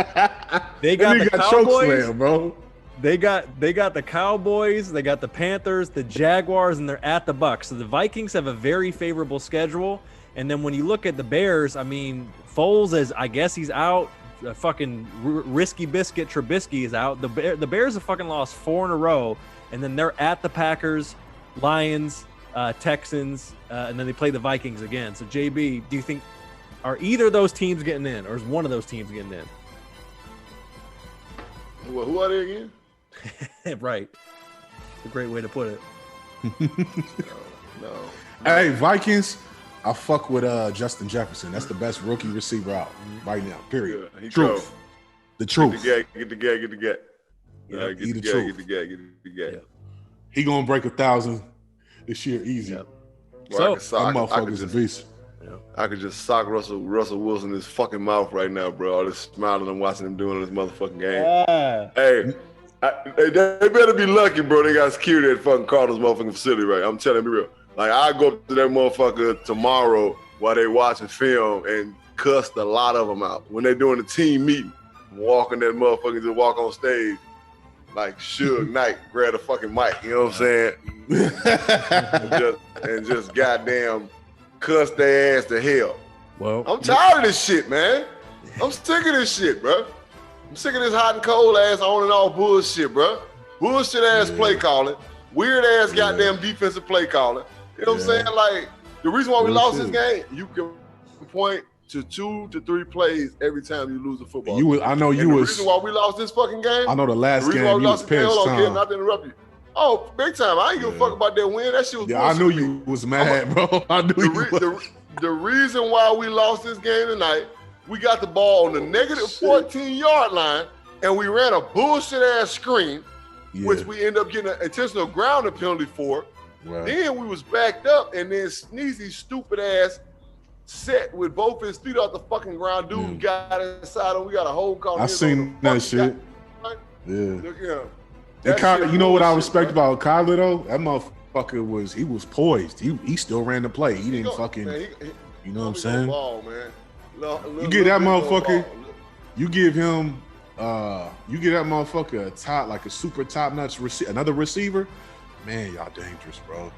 They got the Cowboys, bro. They got the Cowboys, they got the Panthers, the Jaguars, and they're at the Bucs. So the Vikings have a very favorable schedule. And then when you look at the Bears, I mean, Foles I guess he's out. Fucking risky biscuit Trubisky is out. The Bears have fucking lost 4 in a row, and then they're at the Packers, Lions, Texans, and then they play the Vikings again. So JB, do you think are either of those teams getting in, or is one of those teams getting in? Well, who are they again? Right. A great way to put it. No. Hey, Vikings. I fuck with Justin Jefferson. That's the best rookie receiver out right now. Period. Yeah, Truth. Go. The truth. Get the gag. Yeah, Get the gag. He gonna break 1,000 this year easy. Yep. Well, So that motherfucker's a beast. I could just sock Russell Wilson in his fucking mouth right now, bro. All this smiling and watching him doing this motherfucking game. Hey, they better be lucky, bro. They got security at fucking Cardinals motherfucking facility, right? I'm telling you real. Like, I go up to that motherfucker tomorrow while they watching film and cussed a lot of them out. When they doing the team meeting, walking that motherfucker to walk on stage like Suge Knight, grab the fucking mic, you know what I'm saying? and just goddamn cuss their ass to hell. Well, I'm tired of this shit, man. I'm sick of this shit, bro. I'm sick of this hot and cold ass on and off bullshit, bro. Bullshit ass play calling, weird ass goddamn defensive play calling. You know what I'm saying? Like, the reason why we lost this game, you can point to 2 to 3 plays every time you lose a football game. The reason why we lost this fucking game. I know the last game you was pissed. Hold on, kid, not to interrupt you. Oh, big time. I ain't give a fuck about that win. That shit was bullshit. I knew you was mad, bro. I knew you was. The reason why we lost this game tonight, we got the ball on the negative 14-yard line, and we ran a bullshit-ass screen, which we end up getting an intentional grounding penalty for. Right. Then we was backed up, and then Sneezy's stupid ass set with both his feet off the fucking ground. Dude got inside him. We got a hold call. I seen that shit. You know what I respect about Kyler though? That motherfucker was poised. He still ran the play. He didn't fucking. You know what I'm saying? Ball, man. You get that motherfucker. You give him. You get that motherfucker a super top notch another receiver. Man, y'all dangerous, bro.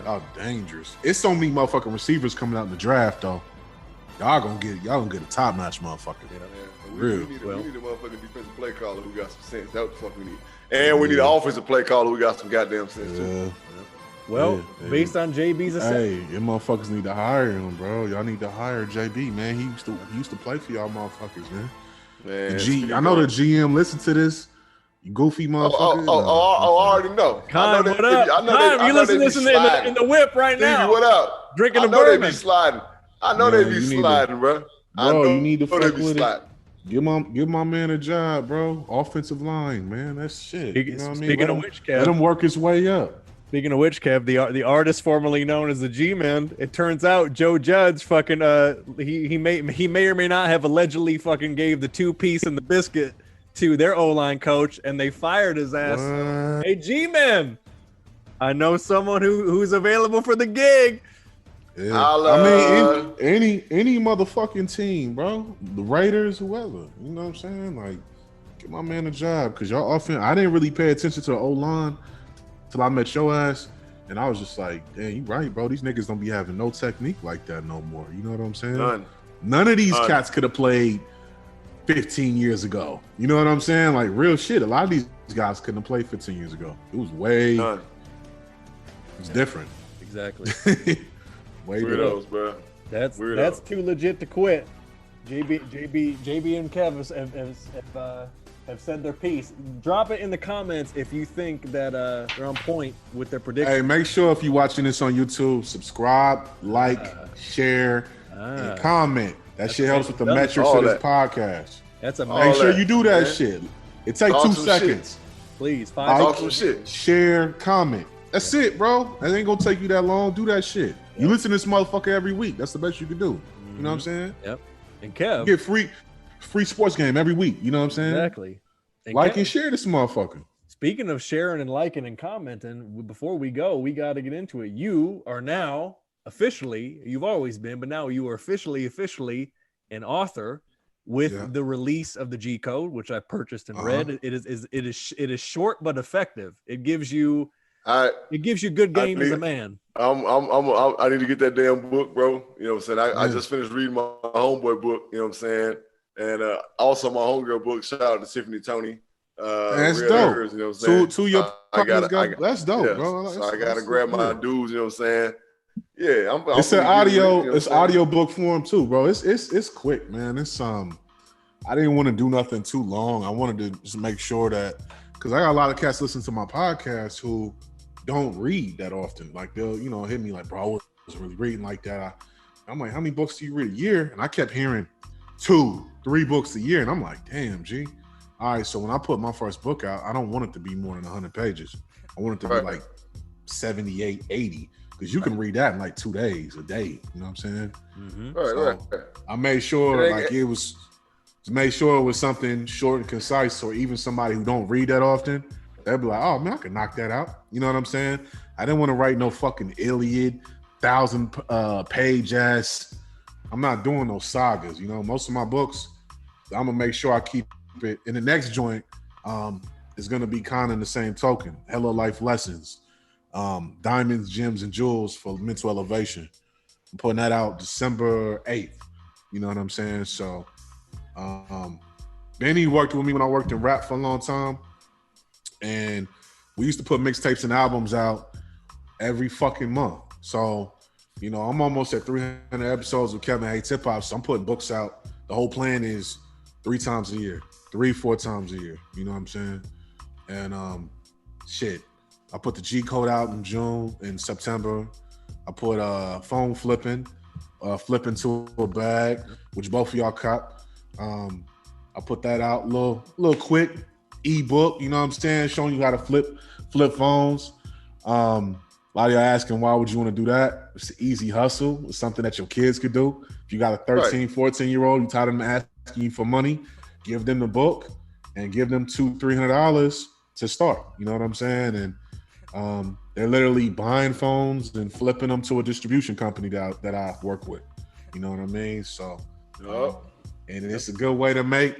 Y'all dangerous. It's so many motherfucking receivers coming out in the draft, though. Y'all gonna get a top notch motherfucker. We need a motherfucking defensive play caller who got some sense. That's what the fuck we need. And we need an offensive play caller who got some goddamn sense too. Well, based on JB's assessment, you motherfuckers need to hire him, bro. Y'all need to hire JB, man. He used to play for y'all motherfuckers, man. I know the GM listened to this. You goofy motherfucker. I already know. Con, what up? You listen to this in the whip right now. Stevie, what up? Drinking a bourbon. They be sliding. I know they be sliding, bro. You need to fuck with it. Give my man a job, bro. Offensive line, man. That's shit. Speaking of which, Kev, let him work his way up. Speaking of which, Kev, the artist formerly known as the G-Man, it turns out Joe Judge fucking he may or may not have allegedly fucking gave the 2-piece and the biscuit to their O-line coach, and they fired his ass. Hey, G-Man, I know someone who's available for the gig. Yeah. I mean, any motherfucking team, bro. The Raiders, whoever. You know what I'm saying? Like, get my man a job, because y'all offense. I didn't really pay attention to the O-line till I met your ass, and I was just like, damn, you right, bro. These niggas don't be having no technique like that no more. You know what I'm saying? None of these cats could have played 15 years ago. You know what I'm saying? Like, real shit. A lot of these guys couldn't have played 15 years ago. It was way it's different. Exactly. Way weirdos, bro. That's too legit to quit. JB and Kev have said their piece. Drop it in the comments if you think that they're on point with their prediction. Hey, make sure if you're watching this on YouTube, subscribe, like, share, and comment. That shit helps with the metrics of this podcast. That's a make sure you do that shit. It takes 2 seconds. Shit. Please, 5 seconds. Some shit. Share, comment. That's it, bro. It ain't gonna take you that long. Do that shit. Yep. You listen to this motherfucker every week. That's the best you can do. You know what I'm saying? Yep. And Kev, you get free sports game every week. You know what I'm saying? Exactly. And like Kev, and share this motherfucker. Speaking of sharing and liking and commenting, before we go, we got to get into it. You are now officially, you've always been, but now you are officially an author with the release of the G Code, which I purchased and read. It is short but effective. It gives you good game as a man. I need to get that damn book, bro. You know what I'm saying? I just finished reading my homeboy book. You know what I'm saying? And also my homegirl book. Shout out to Tiffany Tony. That's dope. Records, you know what I'm saying? To your that's dope, bro. So I gotta grab my dudes. You know what I'm saying? Yeah, it's an audio. You know it's audio book form too, bro. It's quick, man. It's I didn't want to do nothing too long. I wanted to just make sure that, because I got a lot of cats listening to my podcast who don't read that often. Like they'll hit me like, bro, I wasn't really reading like that. I'm like, how many books do you read a year? And I kept hearing 2-3 books a year. And I'm like, damn, G. All right, so when I put my first book out, I don't want it to be more than 100 pages. I want it to be like 78, 80. Because you can read that in like 2 days, a day. You know what I'm saying? Mm-hmm. Right. I made sure it was something short and concise, or even somebody who don't read that often, they'd be like, oh man, I can knock that out. You know what I'm saying? I didn't want to write no fucking Iliad, 1,000-page ass. I'm not doing those sagas. You know, most of my books, I'm gonna make sure I keep it. In the next joint, is gonna be kind of in the same token. Hello Life Lessons, Diamonds, Gems, and Jewels for Mental Elevation. I'm putting that out December 8th. You know what I'm saying? So Benny worked with me when I worked in rap for a long time. And we used to put mixtapes and albums out every fucking month. So, you know, I'm almost at 300 episodes of Kevin Hates Hip Hop. So I'm putting books out. The whole plan is 3 times a year, 3-4 times a year. You know what I'm saying? And I put the G Code out in September. I put Phone Flipping to a Bag, which both of y'all caught. I put that out, little quick ebook, you know what I'm saying, showing you how to flip phones. A lot of y'all asking, why would you want to do that? It's an easy hustle. It's something that your kids could do. If you got a 13, 14-year-old, you tired of them asking you for money, give them the book and give them $200-$300 to start. You know what I'm saying? And they're literally buying phones and flipping them to a distribution company that I work with. You know what I mean? So, and it's a good way to make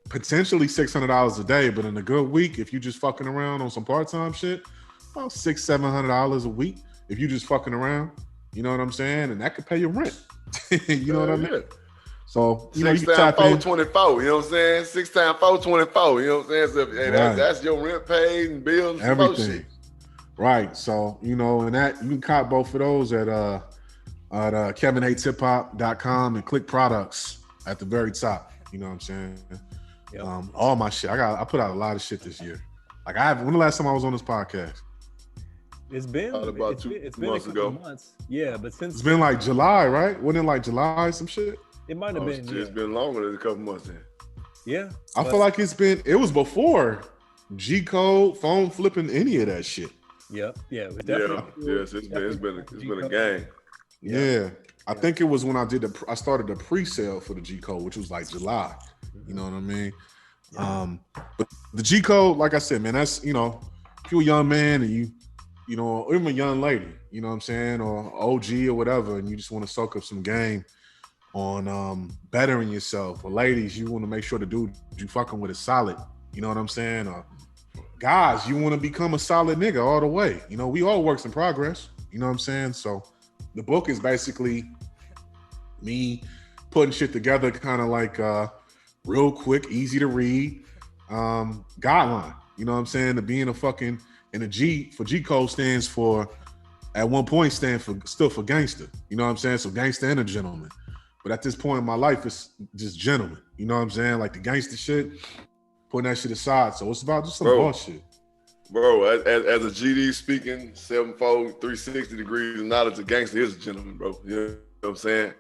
potentially $600 a day, but in a good week, if you just fucking around on some part-time shit, about $600-$700 a week if you just fucking around. You know what I'm saying? And that could pay your rent. You know what I mean? So, you know, you tap in. 424, you know what I'm saying? 6 times 424, you know what I'm saying? So, that's your rent paid and bills and everything. Right. So, you know, and that you can cop both of those at kevinhateshiphop.com and click products at the very top. You know what I'm saying? Yep. All my shit. I put out a lot of shit this year. Like when the last time I was on this podcast? It's been about 2 months ago. Months. Yeah, but since it's been like July, right? Wasn't it like July, some shit? It might have been. It's been longer than a couple months then. Yeah. I feel like it was before G Code, phone flipping, any of that shit. Yep. Yeah. Yes, it's been a gang. Yeah. I think it was when I started the pre-sale for the G Code, which was like July. You know what I mean? Yeah. But the G Code, like I said, man, that's, you know, if you're a young man and you know, or even a young lady, you know what I'm saying, or OG or whatever, and you just want to soak up some game on bettering yourself, or ladies, you want to make sure the dude you fucking with is solid, you know what I'm saying, or guys, you want to become a solid nigga all the way. You know, we all works in progress, you know what I'm saying? So the book is basically me putting shit together, kind of like real quick, easy to read guideline, you know what I'm saying, to being a fucking, and the G for G Code stands for, at one point still for gangster, you know what I'm saying? So gangster and a gentleman. But at this point in my life, it's just gentleman, you know what I'm saying? Like the gangster shit, putting that shit aside. So it's about just some bullshit. Bro, as a GD speaking, 7'4", 360 degrees, and not as a gangster is a gentleman, bro. You know what I'm saying?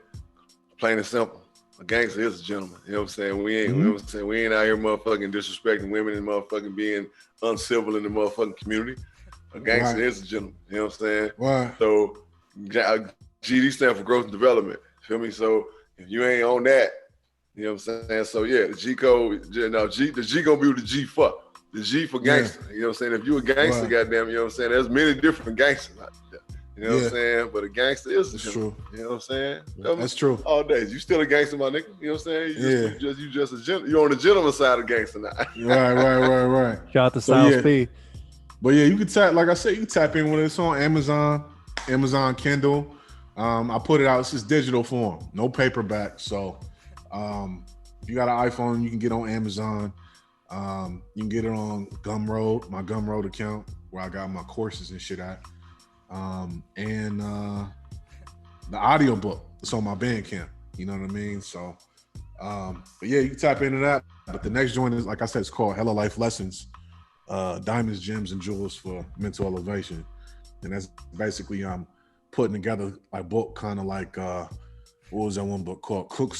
Plain and simple. A gangster is a gentleman. You know what I'm saying? We ain't, you know what I'm saying? We ain't out here motherfucking disrespecting women and motherfucking being uncivil in the motherfucking community. A gangster is a gentleman. You know what I'm saying? Right. So GD stand for growth and development. Feel me? So if you ain't on that, you know what I'm saying? So yeah, the G code, the G gonna be with the G fuck. The G for gangster. You know what I'm saying? If you a gangster, goddamn, you know what I'm saying? There's many different gangsters out there. You know what I'm saying? But a gangster is a gentleman. True. You know what I'm saying? That's true. All days. You still a gangster, my nigga. You know what I'm saying? You just a gentleman. You're on the gentleman side of gangster now. Right. Shout out to Styles P. But yeah, you can tap, like I said, you can tap in when it's on Amazon Kindle. I put it out, it's just digital form, no paperback. So if you got an iPhone, you can get on Amazon. You can get it on Gumroad, my Gumroad account, where I got my courses and shit at. And the audiobook, it's on my Bandcamp. You know what I mean? So, but yeah, you can tap into that. But the next joint is, like I said, it's called Hella Life Lessons, Diamonds, Gems, and Jewels for Mental Elevation. And that's basically putting together a book, kind of like what was that one book called? Cook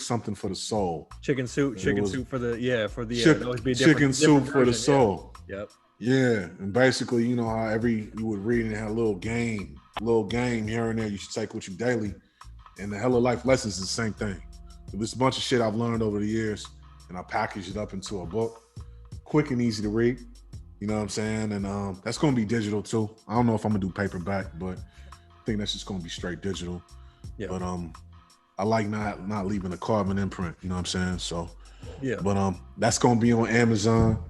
something for the soul. Chicken soup for the chicken soup for the soul. Yeah. Yep. Yeah, and basically, you know how you would read and it had a little game here and there you should take with you daily, and the Hella Life Lessons is the same thing. There's a bunch of shit I've learned over the years, and I packaged it up into a book, quick and easy to read. You know what I'm saying? And that's gonna be digital too. I don't know if I'm gonna do paperback, but I think that's just gonna be straight digital. Yeah. But I like not leaving a carbon imprint. You know what I'm saying? So yeah. But that's gonna be on Amazon.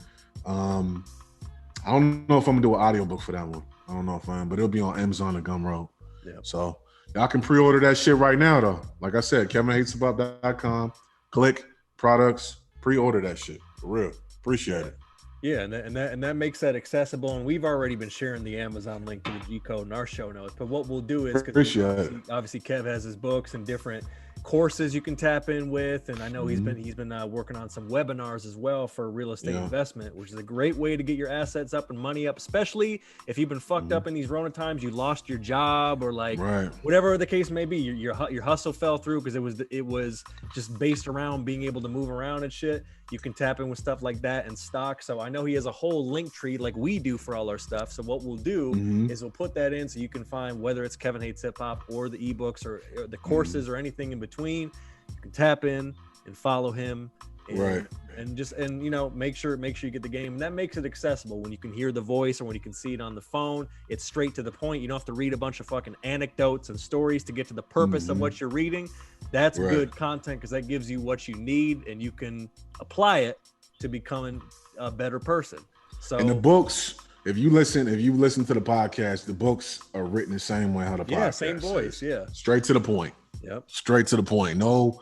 I don't know if I'm gonna do an audiobook for that one. I don't know if I am, but it'll be on Amazon and Gumroad. Yeah. So y'all can pre-order that shit right now though. Like I said, KevinHatesAbout.com. Click products, pre-order that shit. For real. Appreciate it. Yeah, and that makes that accessible. And we've already been sharing the Amazon link to the G code in our show notes. But what we'll do is, obviously Kev has his books and different courses you can tap in with, and I know he's been working on some webinars as well for real estate investment, which is a great way to get your assets up and money up, especially if you've been fucked up in these Rona times. You lost your job or whatever the case may be. Your hustle fell through because it was just based around being able to move around and shit. You can tap in with stuff like that and stock. So I know he has a whole link tree like we do for all our stuff. So what we'll do is we'll put that in so you can find whether it's Kevin Hates Hip Hop or the ebooks or the courses or anything in between. You can tap in and follow him. And you know, make sure you get the game. And that makes it accessible when you can hear the voice or when you can see it on the phone. It's straight to the point. You don't have to read a bunch of fucking anecdotes and stories to get to the purpose of what you're reading. That's good content because that gives you what you need and you can apply it to becoming a better person. So and the books, if you listen to the podcast, the books are written the same way how the podcast same voice, straight to the point. Yep. Straight to the point. No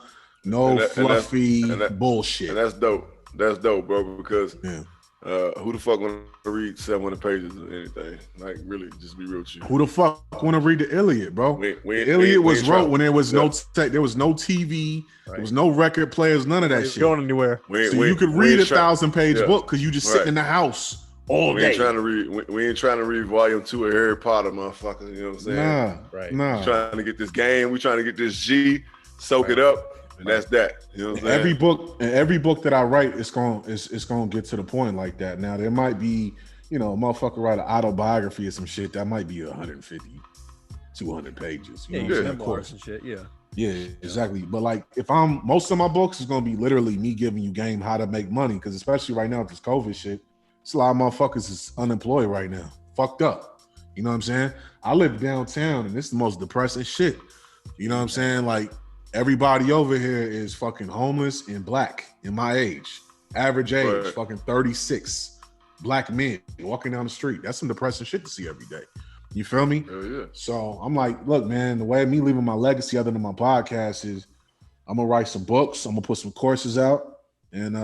fluffy bullshit. And that's dope. That's dope, bro, because who the fuck want to read 700 pages of anything? Like, really, just be real with you. Who the fuck want to read the Iliad, bro? The Iliad was wrote when there was no there was no TV, there was no record players, none of that shit. Going anywhere. So you could read a 1,000-page book because you just sitting in the house all day. We ain't trying to read volume 2 of Harry Potter, motherfucker. You know what I'm saying? Nah. We're trying to get this game. We're trying to get this G, soak it up. And that's that. You know what I'm saying? Every book that I write, it's gonna get to the point like that. Now there might be, you know, a motherfucker write an autobiography or some shit that might be 150, 200 pages. You know of course. And shit. Yeah, exactly. But like, most of my books is gonna be literally me giving you game how to make money, because especially right now with this COVID shit, it's a lot of motherfuckers is unemployed right now, fucked up. You know what I'm saying? I live downtown, and it's the most depressing shit. You know what I'm saying? Like, everybody over here is fucking homeless and black in my age. Average age, fucking 36. Black men walking down the street. That's some depressing shit to see every day. You feel me? Hell yeah. So I'm like, look, man, the way of me leaving my legacy other than my podcast is I'm going to write some books. I'm going to put some courses out. And,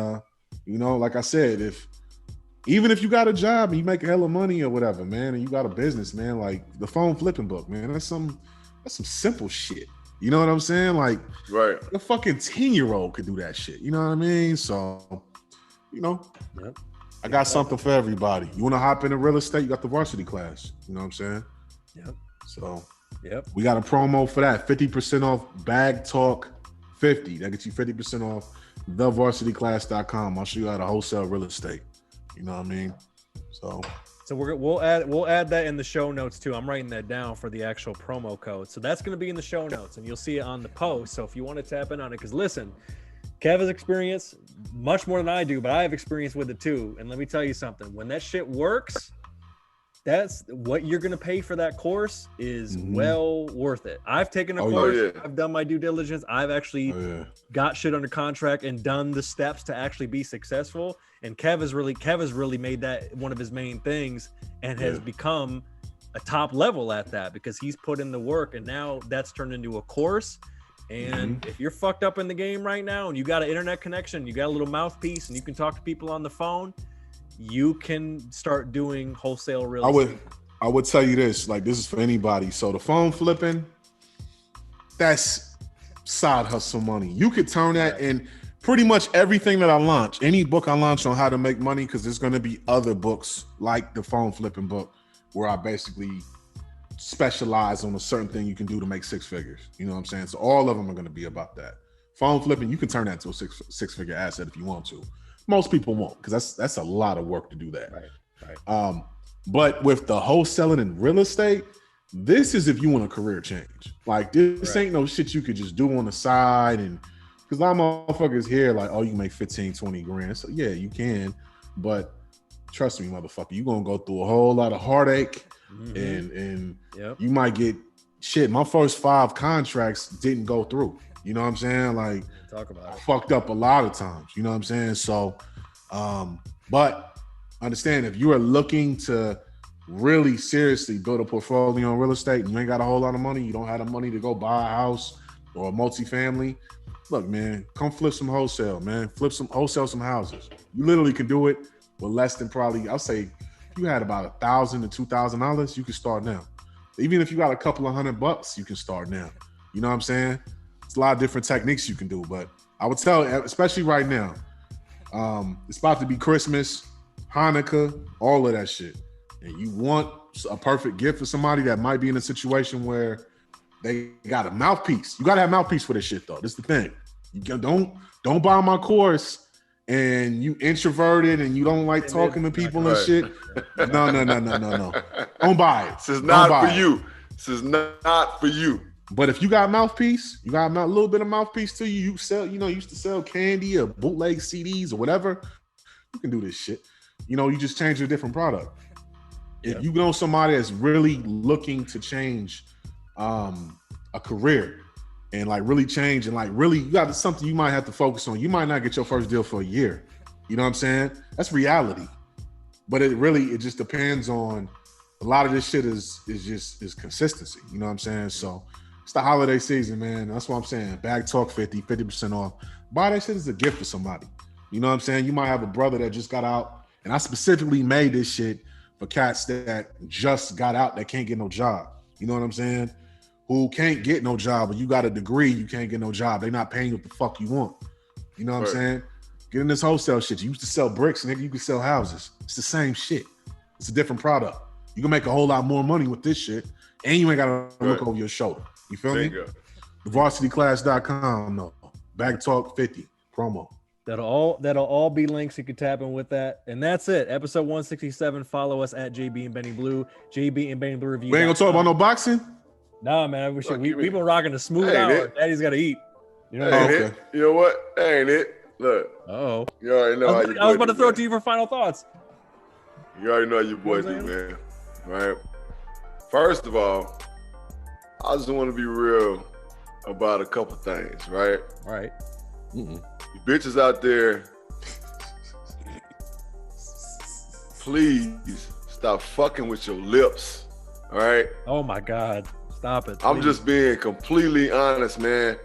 you know, like I said, even if you got a job and you make a hell of money or whatever, man, and you got a business, man, like the phone flipping book, man, that's some simple shit. You know what I'm saying? Like, a fucking 10-year-old could do that shit. You know what I mean? So, you know, I got something for everybody. You want to hop into real estate? You got the varsity class. You know what I'm saying? Yep. So, we got a promo for that. 50% off Bag Talk 50. That gets you 50% off thevarsityclass.com. I'll show you how to wholesale real estate. You know what I mean? So we'll add that in the show notes too. I'm writing that down for the actual promo code. So that's going to be in the show notes and you'll see it on the post. So if you want to tap in on it, because listen, Kev has experience much more than I do, but I have experience with it too. And let me tell you something, when that shit works, that's what you're going to pay for that course is well worth it. I've taken a course. Yeah. I've done my due diligence. I've actually got shit under contract and done the steps to actually be successful. And Kev has really made that one of his main things and has become a top level at that because he's put in the work and now that's turned into a course. And if you're fucked up in the game right now and you got an internet connection, you got a little mouthpiece and you can talk to people on the phone, you can start doing wholesale real estate. I would tell you this, like this is for anybody. So the phone flipping, that's side hustle money. You could turn that in pretty much everything that I launch, any book I launch on how to make money, because there's going to be other books like the phone flipping book where I basically specialize on a certain thing you can do to make six figures. You know what I'm saying? So all of them are going to be about that. Phone flipping, you can turn that into a six figure asset if you want to. Most people won't, because that's a lot of work to do that. Right. But with the wholesaling and real estate, this is if you want a career change. Like this ain't no shit you could just do on the side. And because a lot of motherfuckers here like, oh, you can make 15, 20 grand. So yeah, you can. But trust me, motherfucker, you're going to go through a whole lot of heartache and you might get shit. My first 5 contracts didn't go through. You know what I'm saying? Like, talk about it. Fucked up a lot of times. You know what I'm saying? So, but understand if you are looking to really seriously build a portfolio on real estate and you ain't got a whole lot of money, you don't have the money to go buy a house or a multifamily, look, man, come flip some wholesale, man. Wholesale some houses. You literally can do it with less than probably, I'll say, if you had about $1,000 to $2,000, you can start now. Even if you got a couple of $100, you can start now. You know what I'm saying? It's a lot of different techniques you can do, but I would tell, especially right now, it's about to be Christmas, Hanukkah, all of that shit. And you want a perfect gift for somebody that might be in a situation where they got a mouthpiece. You got to have mouthpiece for this shit, though. This is the thing. You don't buy my course and you introverted and you don't like talking to people and shit. No. Don't buy it. This is not for you. This is not for you. But if you got mouthpiece, you got a little bit of mouthpiece to you. You sell, you used to sell candy or bootleg CDs or whatever. You can do this shit. You just change a different product. If you know somebody that's really looking to change a career and like really change and like really you got something you might have to focus on. You might not get your first deal for a year. You know what I'm saying? That's reality. But it just depends on a lot of this shit is consistency. You know what I'm saying? So it's the holiday season, man. That's what I'm saying. Bag Talk 50% off. Buy that shit as a gift for somebody. You know what I'm saying? You might have a brother that just got out, and I specifically made this shit for cats that just got out that can't get no job. You know what I'm saying? Who can't get no job, but you got a degree, you can't get no job. They not paying you what the fuck you want. You know what I'm saying? Get in this wholesale shit. You used to sell bricks, nigga. You can sell houses. It's the same shit. It's a different product. You can make a whole lot more money with this shit, and you ain't got to look over your shoulder. You feel me? TheVarsityClass.com, no. Bag Talk 50 promo. That'll all be links. You can tap in with that. And that's it. Episode 167. Follow us at JB and Benny Blue. JB and Benny Blue Review. We ain't gonna talk about no boxing? Nah, man. We've been rocking a smooth hour. Daddy's gotta eat. You know what? Okay. You know what? That ain't it. Look. Uh-oh. You already know how you I was about to throw it to you for final thoughts. You already know how your boy do, man. Right? First of all, I just want to be real about a couple things, right? All right. You bitches out there, please stop fucking with your lips, all right? Oh my God, stop it. I'm just being completely honest, man.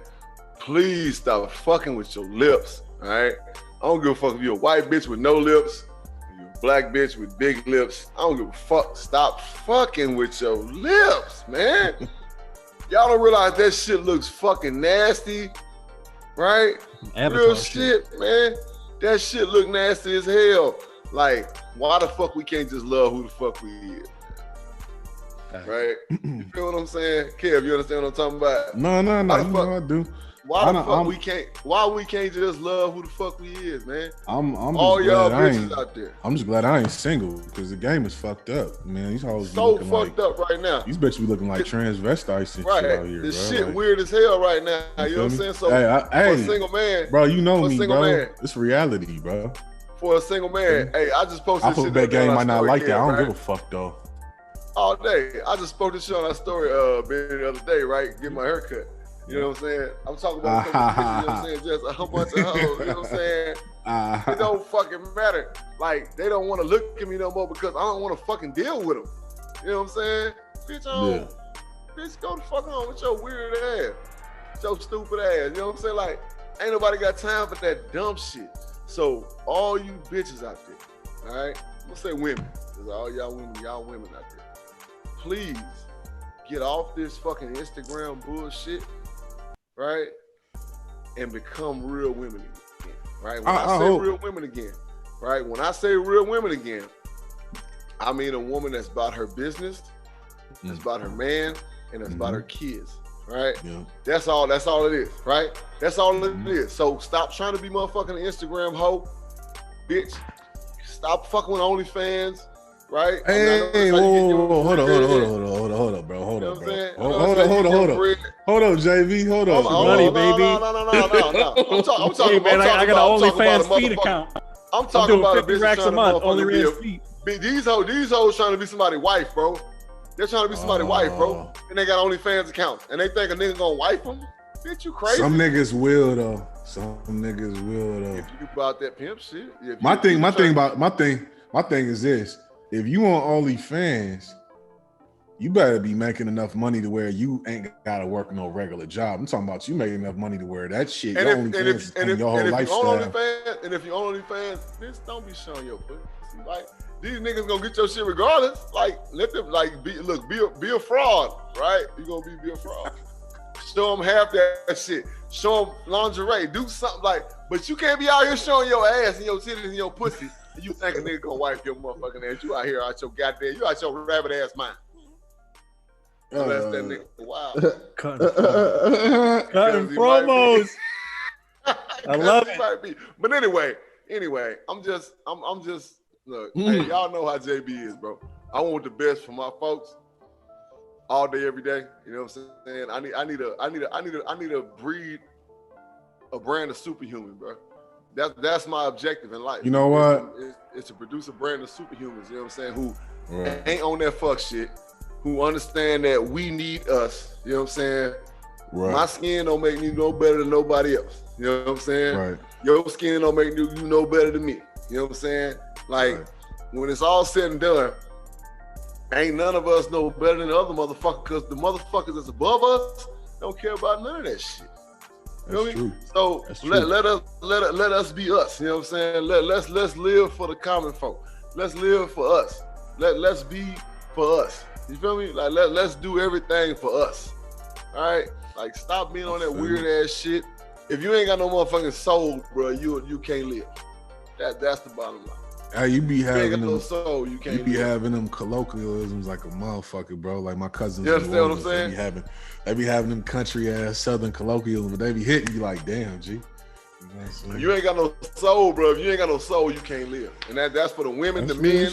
Please stop fucking with your lips, all right? I don't give a fuck if you're a white bitch with no lips, if you're a black bitch with big lips. I don't give a fuck. Stop fucking with your lips, man. Y'all don't realize that shit looks fucking nasty, right? Real shit, man. That shit look nasty as hell. Like, why the fuck we can't just love who the fuck we is? Right? You feel what I'm saying? Kev, you understand what I'm talking about? No. You know I do. Why the fuck we can't? Why we can't just love who the fuck we is, man? I'm all y'all bitches out there. I'm just glad I ain't single because the game is fucked up, man. These hoes so fucked up right now. These bitches be looking like transvestites and shit out here, this bro. Shit like, weird as hell right now. You know what I'm saying? So for a single man, bro, you know me, bro. Man, it's reality, bro. For a single man, hey, I just posted. I thought that game might not like that. I don't give a fuck though. All day, I just posted shit on our story the other day, right? Get my haircut. You know what I'm saying? I'm talking about, you know what I'm saying? Just a bunch of hoes, you know what I'm saying? It don't fucking matter. Like, they don't want to look at me no more because I don't want to fucking deal with them. You know what I'm saying? Bitch, bitch, go the fuck on with your weird ass. Your stupid ass. You know what I'm saying? Like, ain't nobody got time for that dumb shit. So, all you bitches out there, all right? I'm going to say women, because all y'all women out there. Please, get off this fucking Instagram bullshit. Right? And become real women again. Right? When I say real women again, right? When I say real women again, I mean a woman that's about her business, it's about her man, and it's about her kids. Right? Yeah. That's all it is, right? That's all it is. So stop trying to be motherfucking Instagram hoe, bitch. Stop fucking with OnlyFans, right? Hey, whoa, hold up, bro. Hold up, JV. Hold up. Money, baby. No. I'm talking Hey, man, I got an OnlyFans feed account. I'm talking about a 50 bitch racks a trying month. to Only motherfucking rents feet. be these hoes trying to be somebody's wife, bro. They're trying to be somebody's wife, bro. And they got OnlyFans accounts. And they think a nigga gonna wife them? Bitch, you crazy. Some niggas will though. If you about that pimp shit. My thing is this. If you on OnlyFans, you better be making enough money to where you ain't gotta work no regular job. I'm talking about you making enough money to where that shit, your whole lifestyle. And if you on OnlyFans, bitch, don't be showing your pussy. Like, these niggas gonna get your shit regardless. Like, let them be a fraud, right? You gonna be a fraud. Show them half that shit. Show them lingerie. Do something like, but you can't be out here showing your ass and your titties and your pussy. And you think a nigga gonna wipe your motherfucking ass. You out here out your goddamn, you out your rabbit ass mind. Unless that nigga wild. Cutting promos. I love it. But anyway, I'm just look, hey, y'all know how JB is, bro. I want the best for my folks all day, every day. You know what I'm saying? I need to breed a brand of superhuman, bro. That's my objective in life. You know what? It's to produce a brand of superhumans, you know what I'm saying, who ain't on that fuck shit, who understand that we need us, you know what I'm saying? Right. My skin don't make me no better than nobody else. You know what I'm saying? Right. Your skin don't make you no better than me. You know what I'm saying? Like, when it's all said and done, ain't none of us no better than the other motherfucker, because the motherfuckers that's above us don't care about none of that shit. You know what I mean? So let us be us. You know what I'm saying? Let's live for the common folk. Let's live for us. Let's be for us. You feel me? Like let's do everything for us. All right? Like, stop being on that weird ass shit. If you ain't got no motherfucking soul, bro, you can't live. That's the bottom line. You be having them, no soul, you can't live. Having them colloquialisms like a motherfucker, bro. Like my cousins. You understand what I'm saying? They be having them country ass Southern colloquialisms, but they be hitting you like, damn, G. You ain't got no soul, bro. If you ain't got no soul, you can't live. And that's for the women, the men,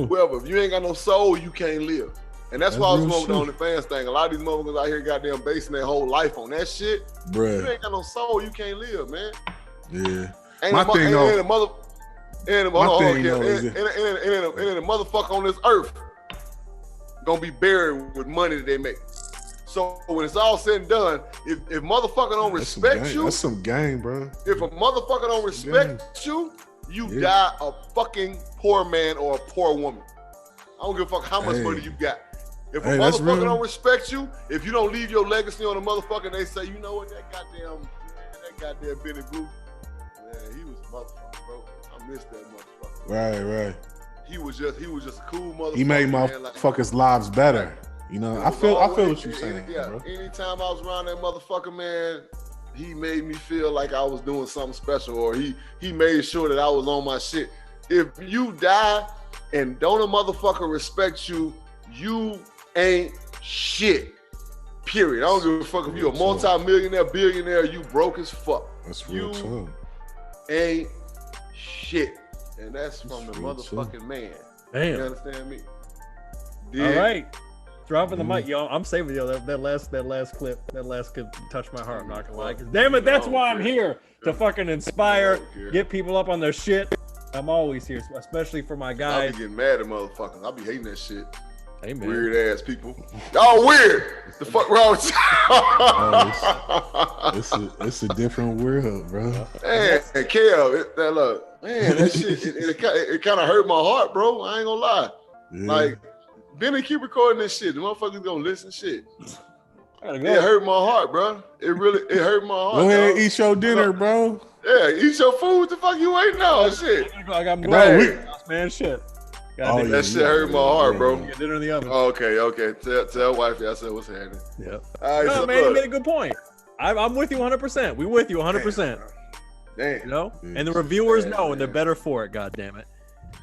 whoever. If you ain't got no soul, you can't live. And that's why I was going with the OnlyFans thing. A lot of these motherfuckers out here goddamn basing their whole life on that shit. Bruh. If you ain't got no soul, you can't live, man. Yeah. And the motherfucker on this earth gonna be buried with money that they make. So when it's all said and done, if motherfucker don't respect you, that's some game, bro. If a motherfucker don't respect you, you die a fucking poor man or a poor woman. I don't give a fuck how much money you got. If a motherfucker don't respect you, if you don't leave your legacy on a motherfucker, they say, you know what, that goddamn Benny Blue, man, he was a motherfucker, bro. I miss that motherfucker. Right. He was just a cool motherfucker. He made motherfuckers' lives better. You know, I feel what you're saying. Yeah, bro. Anytime I was around that motherfucker, man, he made me feel like I was doing something special, or he made sure that I was on my shit. If you die and don't a motherfucker respect you, you ain't shit. Period. I don't give a fuck if you a multi-millionaire, billionaire, you broke as fuck. That's real too. Ain't shit. And that's from the motherfucking man. Damn. You understand me? All right. Dropping the mic, y'all. I'm saving y'all. That last clip touched my heart. I'm not gonna lie. Damn it, that's why I'm here, to fucking inspire, get people up on their shit. I'm always here, especially for my guys. I be getting mad at motherfuckers. I be hating that shit. Hey, man. Weird ass people. Y'all weird. The fuck wrong with you? It's a different world, bro. Man, Kev, that shit, it kind of hurt my heart, bro. I ain't gonna lie. Yeah. Like, Benny keep recording this shit. The motherfuckers gonna listen shit. It hurt my heart, bro. It hurt my heart. Go ahead and eat your dinner, bro. Yeah, eat your food. What the fuck you waiting on? Shit. I got man, shit. That shit hurt my heart, bro. Get dinner in the oven. Okay. Tell wifey I said what's happening. Yeah. All right, man, you made a good point. I'm with you 100%. We with you 100%. Damn. You know? And the reviewers know, and they're better for it, God damn it.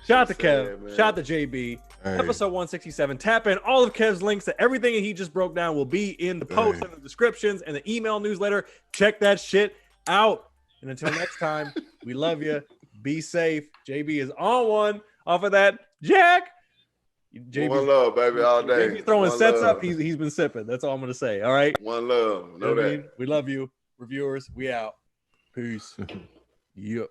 Shout out to Kev. Shout out to JB. Hey. Episode 167. Tap in. All of Kev's links to everything he just broke down will be in the post and the descriptions and the email newsletter. Check that shit out. And until next time, we love you. Be safe. JB is on one off of that. Jack. One love, baby, all day. JB throwing one sets love. Up. He's been sipping. That's all I'm going to say. All right. One love. Know that. We love you. Reviewers, we out. Peace. Yep.